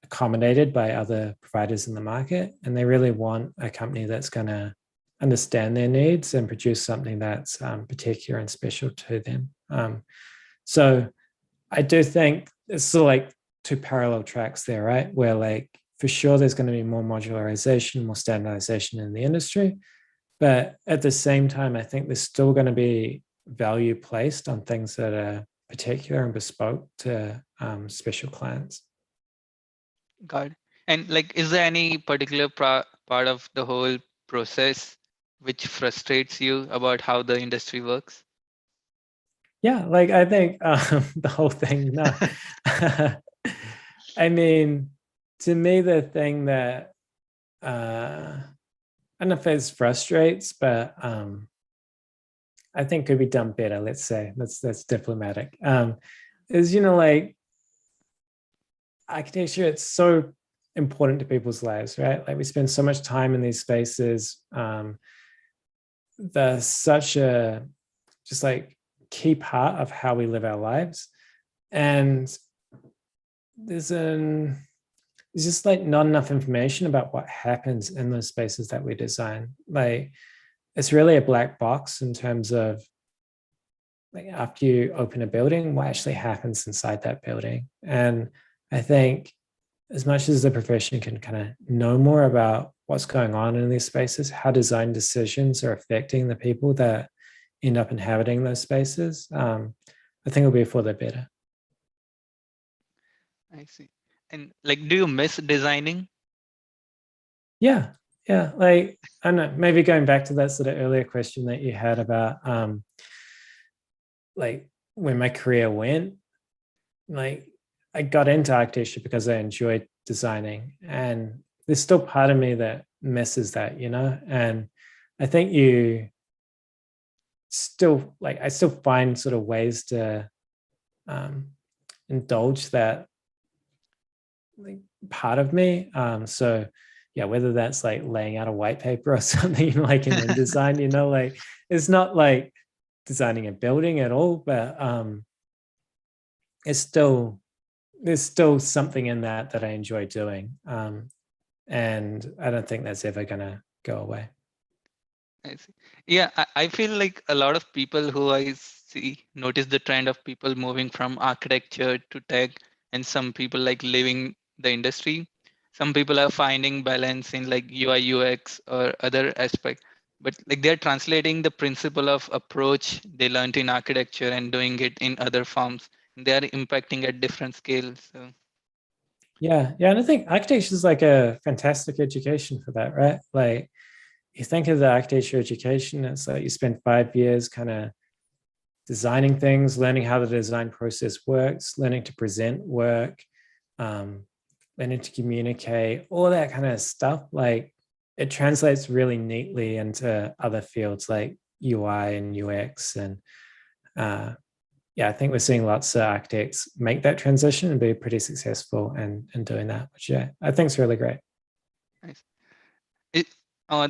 accommodated by other providers in the market, and they really want a company that's going to understand their needs and produce something that's particular and special to them. So I do think it's sort of like two parallel tracks there, right? Where like for sure there's going to be more modularization, more standardization in the industry. But at the same time, I think there's still going to be value placed on things that are particular and bespoke to special clients. Got it. And like, is there any particular part of the whole process which frustrates you about how the industry works? Yeah, like I think the whole thing, no. I mean, to me, the thing that I don't know if it frustrates, but I think could be done better. Let's say that's diplomatic. Is like architecture. It's so important to people's lives, right? Like we spend so much time in these spaces. They're such a just like key part of how we live our lives, and there's just like not enough information about what happens in those spaces that we design. Like it's really a black box in terms of like after you open a building, what actually happens inside that building. And I think as much as the profession can kind of know more about what's going on in these spaces, how design decisions are affecting the people that end up inhabiting those spaces, I think it'll be for the better. I see. And like, do you miss designing? Yeah. Like, I don't know, maybe going back to that sort of earlier question that you had about like where my career went, like I got into architecture because I enjoyed designing. And there's still part of me that misses that, and I think you still like I still find sort of ways to indulge that like part of me. So yeah, whether that's like laying out a white paper or something like in InDesign, like it's not like designing a building at all, but it's still there's still something in that I enjoy doing, and I don't think that's ever gonna go away. I see. Yeah, I feel like a lot of people who I see notice the trend of people moving from architecture to tech, and some people like leaving the industry. Some people are finding balance in like UI UX or other aspect, but like they're translating the principle of approach they learned in architecture and doing it in other forms. They are impacting at different scales. So Yeah, and I think architecture is like a fantastic education for that, right? Like you think of the architecture education, it's like you spend 5 years kind of designing things, learning how the design process works, learning to present work, um, learning to communicate, all that kind of stuff. Like it translates really neatly into other fields like UI and UX. And yeah, I think we're seeing lots of architects make that transition and be pretty successful in doing that, which yeah, I think is really great. nice. It,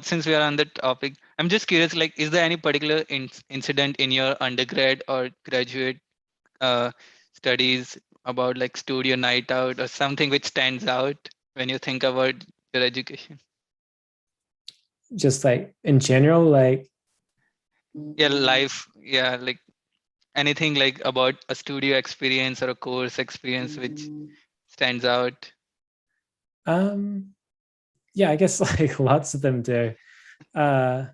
since we are on the topic, I'm just curious, like, is there any particular incident in your undergrad or graduate uh, studies about like studio night out or something which stands out when you think about your education? Just like in general, like Yeah, life. Yeah, like anything like about a studio experience or a course experience which stands out. um yeah, I guess like lots of them do. uh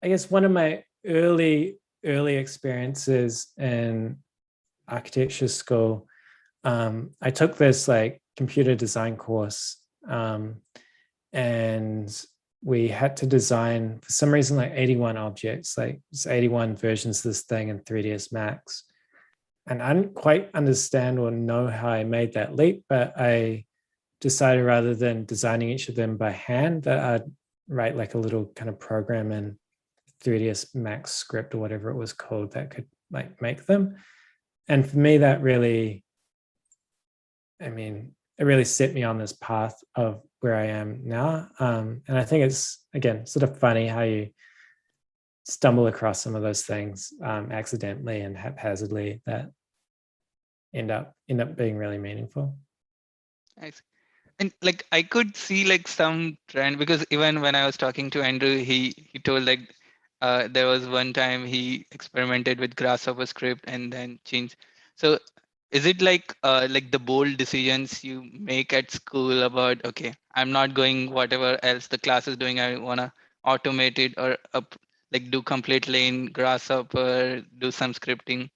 I guess one of my early experiences in architecture school, I took this like computer design course, and we had to design for some reason like 81 objects, like it's 81 versions of this thing in 3ds Max. And I didn't quite understand or know how I made that leap, but I decided rather than designing each of them by hand that I'd write like a little kind of program in 3ds Max script or whatever it was called that could like make them. And for me, that really, I mean, it really set me on this path of where I am now. And I think it's again sort of funny how you stumble across some of those things accidentally and haphazardly that end up being really meaningful. I see. And like I could see like some trend, because even when I was talking to Andrew, he told like there was one time he experimented with Grasshopper script and then changed. So is it like the bold decisions you make at school about, okay, I'm not going whatever else the class is doing, I wanna automate it or like do completely in Grasshopper, do some scripting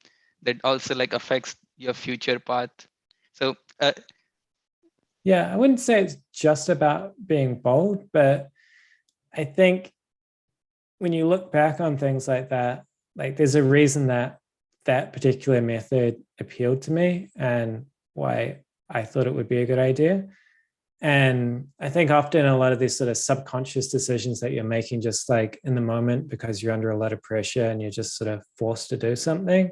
that also like affects your future path. So Yeah, I wouldn't say it's just about being bold, but I think when you look back on things like that, like there's a reason that that particular method appealed to me and why I thought it would be a good idea. And I think often a lot of these sort of subconscious decisions that you're making just like in the moment because you're under a lot of pressure and you're just sort of forced to do something,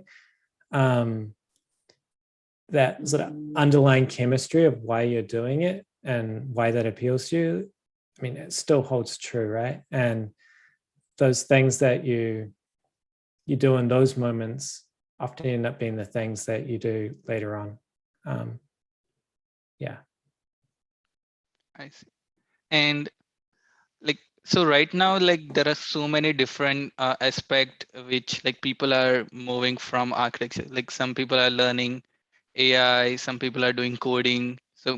um, that sort of underlying chemistry of why you're doing it and why that appeals to you, I mean, it still holds true, right? And those things that you do in those moments often end up being the things that you do later on. Um, yeah. I see. And like so right now like there are so many different aspect which like people are moving from architecture. Like some people are learning AI, some people are doing coding. So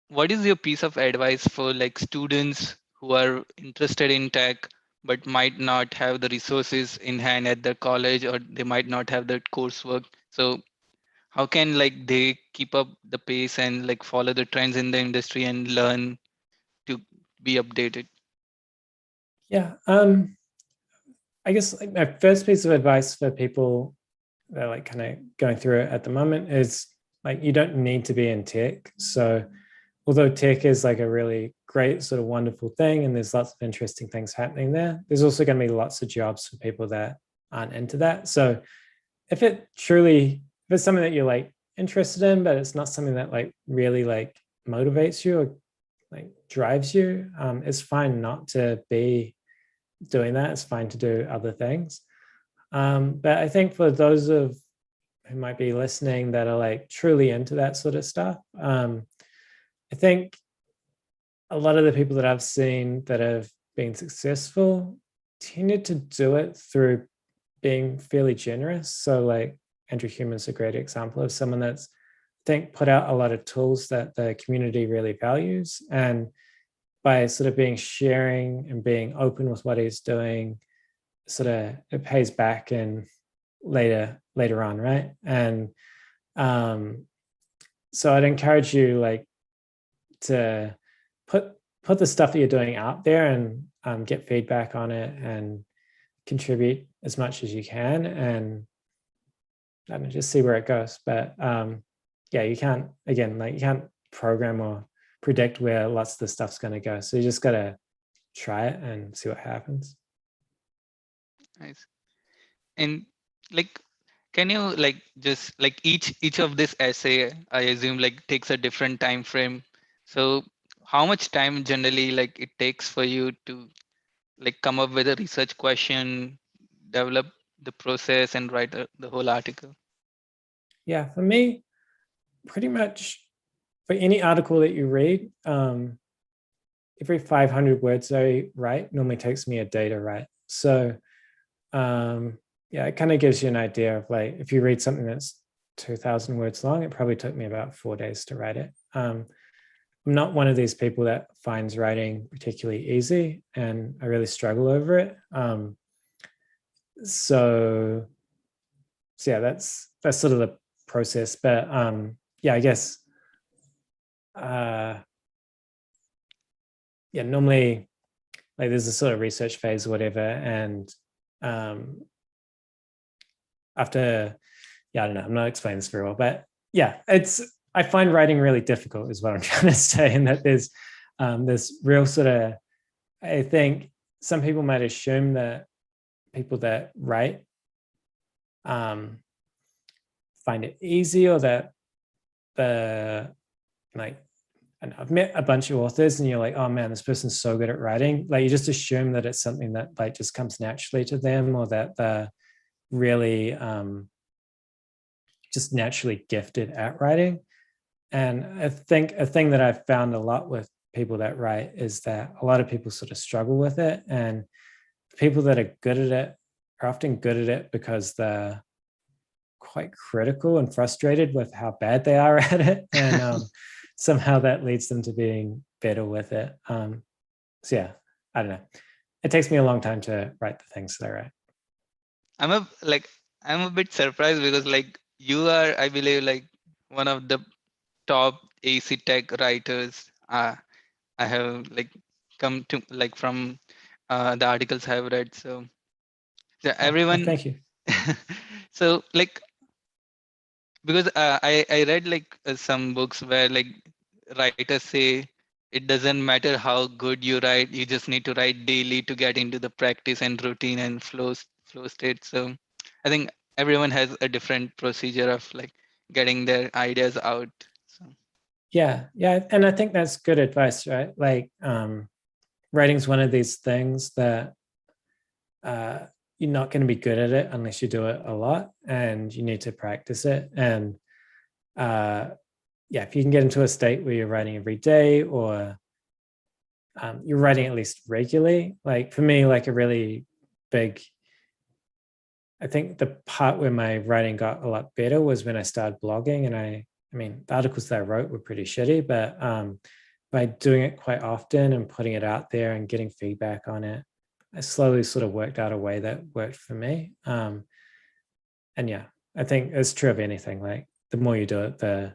what is your piece of advice for like students who are interested in tech but might not have the resources in hand at their college, or they might not have that coursework? So how can like they keep up the pace and like follow the trends in the industry and learn to be updated? Yeah. I guess like my first piece of advice for people that are like kind of going through it at the moment is like you don't need to be in tech. So although tech is like a really great sort of wonderful thing and there's lots of interesting things happening there, there's also going to be lots of jobs for people that aren't into that. So if it's something that you're like interested in, but it's not something that like really like motivates you or like drives you, it's fine not to be doing that. It's fine to do other things. But I think for those of who might be listening that are like truly into that sort of stuff, I think a lot of the people that I've seen that have been successful tended to do it through being fairly generous. So like Andrew Human's a great example of someone that's I think put out a lot of tools that the community really values. And by sort of being sharing and being open with what he's doing, sort of it pays back in later on, right? And um, so I'd encourage you like to put the stuff that you're doing out there and get feedback on it and contribute as much as you can, and I mean, just see where it goes. But yeah, you can't program or predict where lots of the stuff's going to go. So you just got to try it and see what happens. Nice. And like, can you like just like each of this essay, I assume like takes a different time frame. So how much time generally like it takes for you to like come up with a research question, develop the process, and write the whole article? Yeah, for me, pretty much for any article that you read, every 500 words I write normally takes me a day to write. So yeah, it kind of gives you an idea of like if you read something that's 2,000 words long, it probably took me about 4 days to write it. I'm not one of these people that finds writing particularly easy, and I really struggle over it. So yeah, that's sort of the process. But yeah, I guess yeah, normally like there's a sort of research phase or whatever, and after yeah, I don't know, I'm not explaining this very well, but yeah, I find writing really difficult is what I'm trying to say, and that there's this real sort of, I think some people might assume that people that write find it easy, or that the like, and I've met a bunch of authors and you're like, oh man, this person's so good at writing. Like you just assume that it's something that like just comes naturally to them, or that they're really just naturally gifted at writing. And I think a thing that I've found a lot with people that write is that a lot of people sort of struggle with it. And people that are good at it are often good at it because they're quite critical and frustrated with how bad they are at it. And somehow that leads them to being better with it. So yeah, I don't know. It takes me a long time to write the things that I write. I'm a like I'm a bit surprised because like you are, I believe, like one of the top AEC Tech writers. I have like come to like from the articles I've read. So yeah, Oh, everyone. thank you. So like because I read like some books where like writers say it doesn't matter how good you write, you just need to write daily to get into the practice and routine and flow state. So I think everyone has a different procedure of like getting their ideas out. So Yeah, and I think that's good advice, right? Like writing's one of these things that you're not going to be good at it unless you do it a lot, and you need to practice it. And uh, yeah, if you can get into a state where you're writing every day, or you're writing at least regularly, like for me, like a really big, I think the part where my writing got a lot better was when I started blogging. And I mean, the articles that I wrote were pretty shitty, but by doing it quite often and putting it out there and getting feedback on it, I slowly sort of worked out a way that worked for me. And yeah, I think it's true of anything. Like the more you do it, the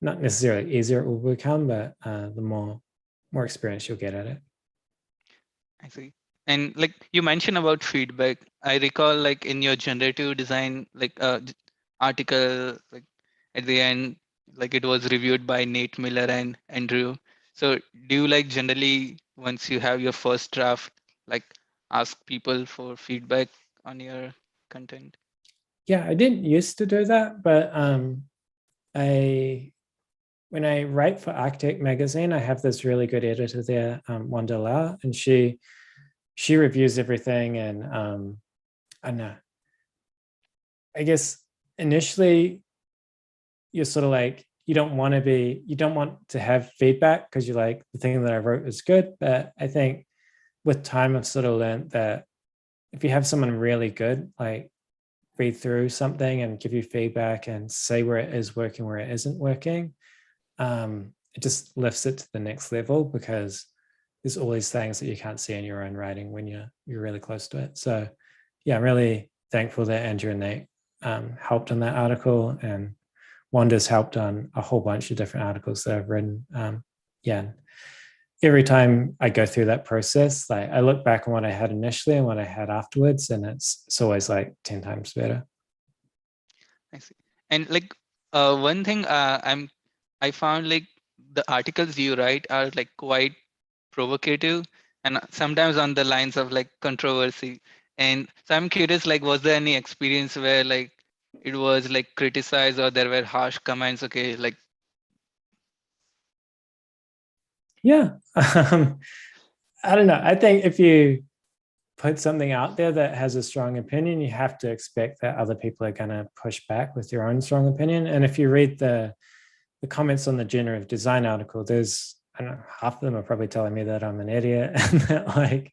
not necessarily easier it will become, but the more experience you'll get at it. I see. And like you mentioned about feedback, I recall like in your generative design like article, like at the end, like it was reviewed by Nate Miller and Andrew. So do you like generally once you have your first draft, like ask people for feedback on your content? Yeah, I didn't used to do that, but I when I write for Architect magazine, I have this really good editor there, Wanda Lau, and she reviews everything. And I don't know. I guess initially you're sort of like you don't want to have feedback because you're like the thing that I wrote is good. But I think with time I've sort of learned that if you have someone really good, like read through something and give you feedback and say where it is working, where it isn't working, it just lifts it to the next level because there's all these things that you can't see in your own writing when you're really close to it. So yeah, I'm really thankful that Andrew and Nate helped on that article, and Wanda's helped on a whole bunch of different articles that I've written. Yeah, every time I go through that process, like I look back on what I had initially and what I had afterwards, and it's always like 10 times better. I see. And like one thing I found like the articles you write are like quite provocative and sometimes on the lines of like controversy. And so I'm curious, like, was there any experience where like it was like criticized or there were harsh comments? Okay, like Yeah. I don't know. I think if you put something out there that has a strong opinion, you have to expect that other people are going to push back with their own strong opinion. And if you read the comments on the generative design article, there's I don't know, half of them are probably telling me that I'm an idiot and that like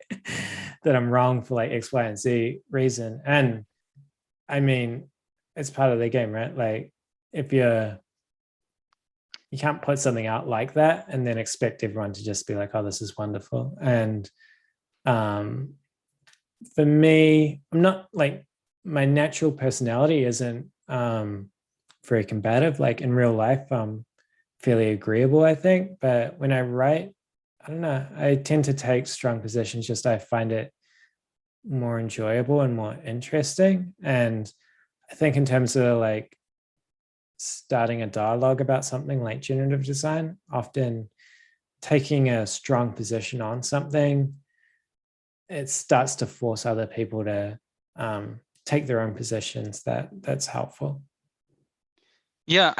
that I'm wrong for like X, Y, and Z reason. And I mean, it's part of the game, right? Like if you can't put something out like that and then expect everyone to just be like, oh, this is wonderful. And um for me, I'm not like my natural personality isn't very combative. Like in real life, I'm fairly agreeable, I think. But when I write, I don't know, I tend to take strong positions, just I find it more enjoyable and more interesting. And I think in terms of like starting a dialogue about something like generative design, often taking a strong position on something, it starts to force other people to take their own positions. That's helpful. yeah,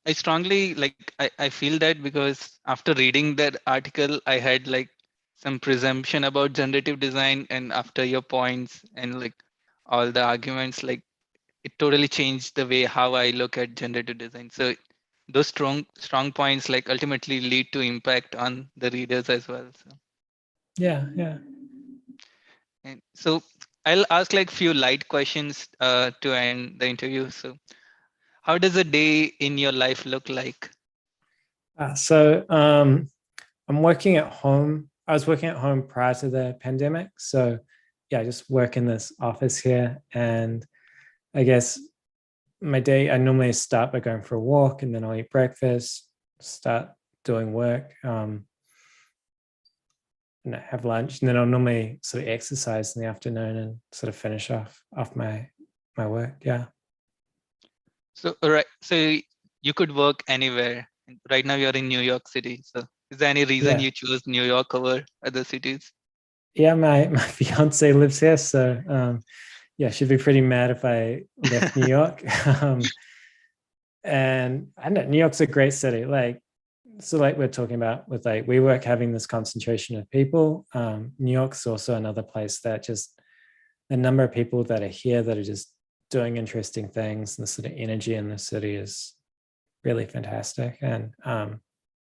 I strongly like I feel that because after reading that article, I had like some presumption about generative design, and after your points and like all the arguments, like it totally changed the way how I look at generative design. So those strong points like ultimately lead to impact on the readers as well. So, Yeah. and so I'll ask like few light questions to end the interview. So how does a day in your life look like? So I'm working at home. I was working at home prior to the pandemic. So yeah, I just work in this office here. And I guess my day, I normally start by going for a walk and then I'll eat breakfast, start doing work, and have lunch. And then I'll normally sort of exercise in the afternoon and sort of finish off my work. Yeah. So right, so you could work anywhere. Right now you're in New York City. So is there any reason Yeah. you chose New York over other cities? Yeah, my fiance lives here. So yeah, she'd be pretty mad if I left New York. And I know New York's a great city. Like, so like we're talking about with like WeWork having this concentration of people. New York's also another place that just the number of people that are here that are just doing interesting things, and the sort of energy in the city is really fantastic. And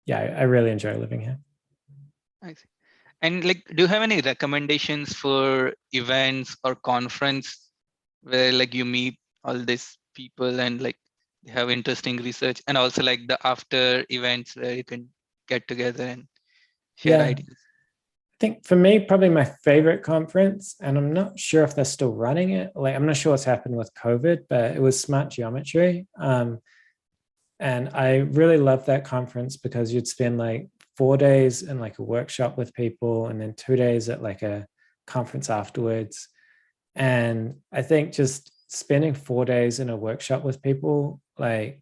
yeah, I really enjoy living here. I see. And like, do you have any recommendations for events or conference where like you meet all these people and like they have interesting research, and also like the after events where you can get together and share Yeah, ideas? I think for me, probably my favorite conference, and I'm not sure if they're still running it. Like, I'm not sure what's happened with COVID, but it was Smart Geometry. And I really loved that conference because you'd spend like 4 days in like a workshop with people and then 2 days at like a conference afterwards. And I think just spending 4 days in a workshop with people, like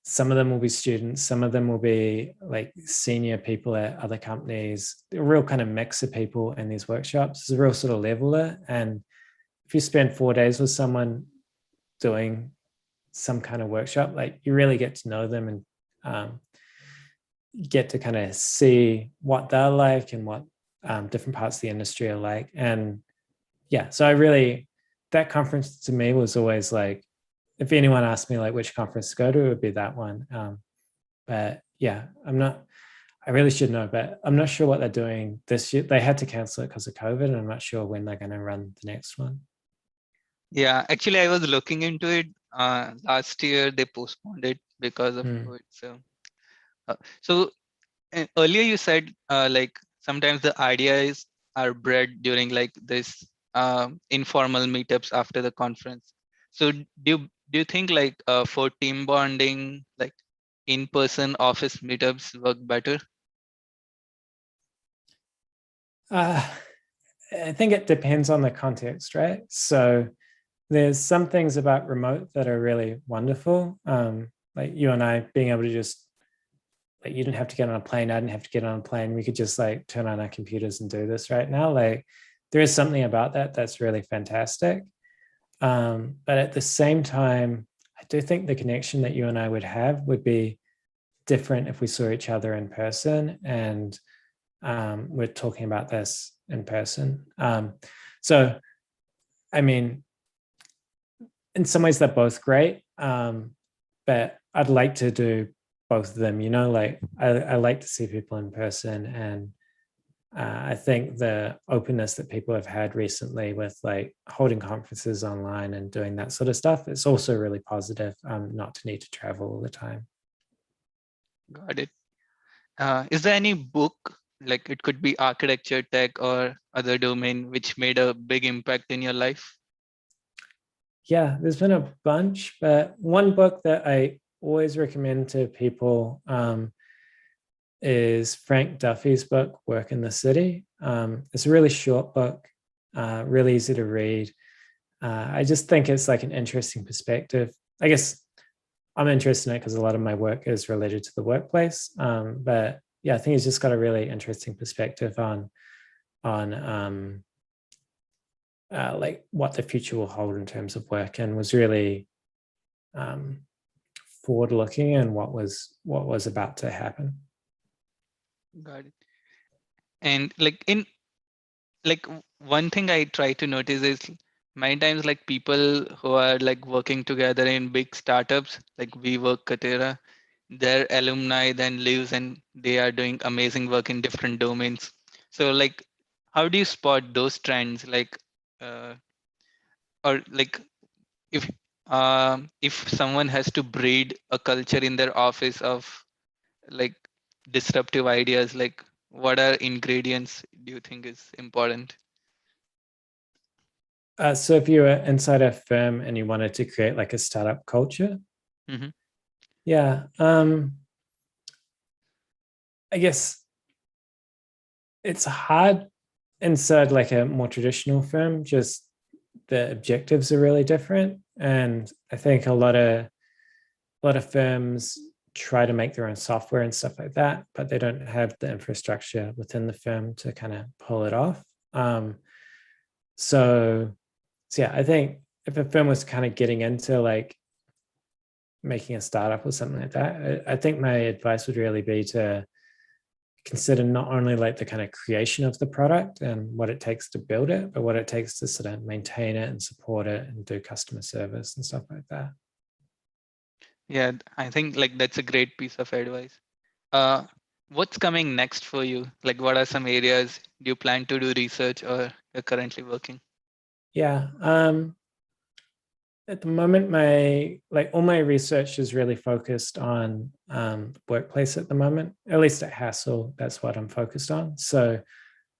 some of them will be students, some of them will be like senior people at other companies, a real kind of mix of people in these workshops. It's a real sort of leveler. And if you spend 4 days with someone doing some kind of workshop, like you really get to know them and get to kind of see what they're like and what different parts of the industry are like. And yeah, so I really, that conference to me was always like, if anyone asked me like which conference to go to, it would be that one. But yeah, I really should know, but I'm not sure what they're doing this year. They had to cancel it because of COVID, and I'm not sure when they're going to run the next one. Yeah, actually, I was looking into it. Last year they postponed it because of Mm. COVID. So earlier you said like sometimes the ideas are bred during like this informal meetups after the conference. So do you think like for team bonding, like in-person office meetups work better? Uh, I think it depends on the context, right? So there's some things about remote that are really wonderful. Like you and I being able to just like you didn't have to get on a plane. I didn't have to get on a plane. We could just like turn on our computers and do this right now. Like there is something about that that's really fantastic. But at the same time, I do think the connection that you and I would have would be different if we saw each other in person and we're talking about this in person. So, I mean, in some ways, they're both great, but I'd like to do both of them. You know, like I like to see people in person, and I think the openness that people have had recently with like holding conferences online and doing that sort of stuff, it's also really positive. Not to need to travel all the time. Got it. Is there any book, like it could be architecture, tech, or other domain, which made a big impact in your life? Yeah, there's been a bunch, but one book that I always recommend to people is Frank Duffy's book, Work in the City. It's a really short book, really easy to read. I just think it's like an interesting perspective. I guess I'm interested in it because a lot of my work is related to the workplace. But yeah, I think it's just got a really interesting perspective on like what the future will hold in terms of work, and was really um, forward looking and what was about to happen. Got it. And like one thing I try to notice is many times like people who are like working together in big startups like WeWork, Katera, their alumni then leaves and they are doing amazing work in different domains. So like, how do you spot those trends? Like, uh, or like if someone has to breed a culture in their office of like disruptive ideas, like what are ingredients do you think is important? So if you were inside a firm and you wanted to create like a startup culture, Mm-hmm. yeah, I guess it's hard inside like a more traditional firm. Just the objectives are really different, and I think a lot of firms try to make their own software and stuff like that, but they don't have the infrastructure within the firm to kind of pull it off. So yeah, I think if a firm was kind of getting into like making a startup or something like that, I think my advice would really be to consider not only like the kind of creation of the product and what it takes to build it, but what it takes to sort of maintain it and support it and do customer service and stuff like that. Yeah, I think like that's a great piece of advice. Uh, what's coming next for you? Like, what are some areas do you plan to do research or you're currently working? Yeah. At the moment, my like all my research is really focused on workplace at the moment. At least at Hassell, that's what I'm focused on. So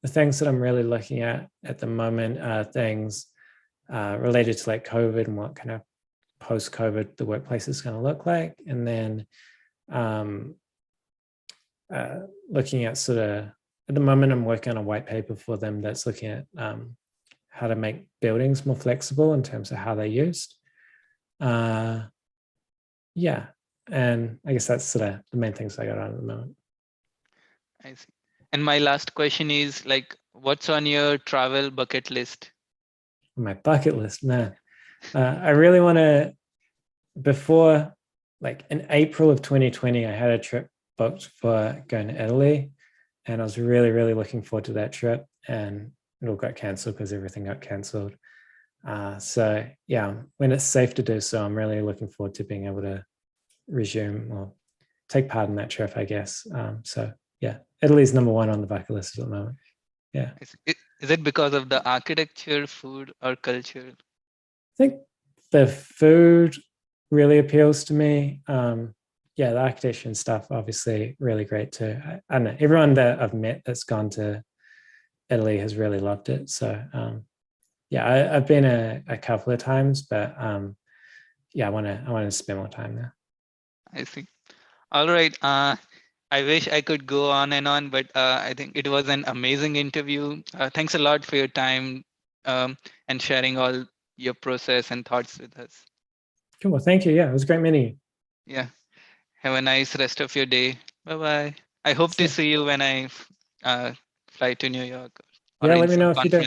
the things that I'm really looking at the moment are things related to like COVID and what kind of post-COVID the workplace is going to look like, and then um, looking at sort of at the moment I'm working on a white paper for them that's looking at how to make buildings more flexible in terms of how they're used. Yeah, and I guess that's sort of the main things I got on at the moment. I see. And my last question is like, what's on your travel bucket list? My bucket list, man. I really want to, before like in April of 2020, I had a trip booked for going to Italy, and I was really, really looking forward to that trip, and it all got cancelled because everything got cancelled. So yeah, when it's safe to do so, I'm really looking forward to being able to resume or take part in that trip, I guess. So yeah, Italy's number one on the bucket list at the moment. Yeah, Is it because of the architecture, food, or culture? I think the food really appeals to me. Yeah, the architecture and stuff, obviously, really great too. I don't know. Everyone that I've met that's gone to Italy has really loved it. So yeah, I've been a couple of times, but yeah, I want to spend more time there. I see. All right. I wish I could go on and on, but I think it was an amazing interview. Thanks a lot for your time and sharing all your process and thoughts with us. Cool. Well, thank you. Yeah, it was great meeting you. Yeah. Have a nice rest of your day. Bye bye. I hope to See ya. see you when I fly to New York or Yeah, in let me some know if you do. conference.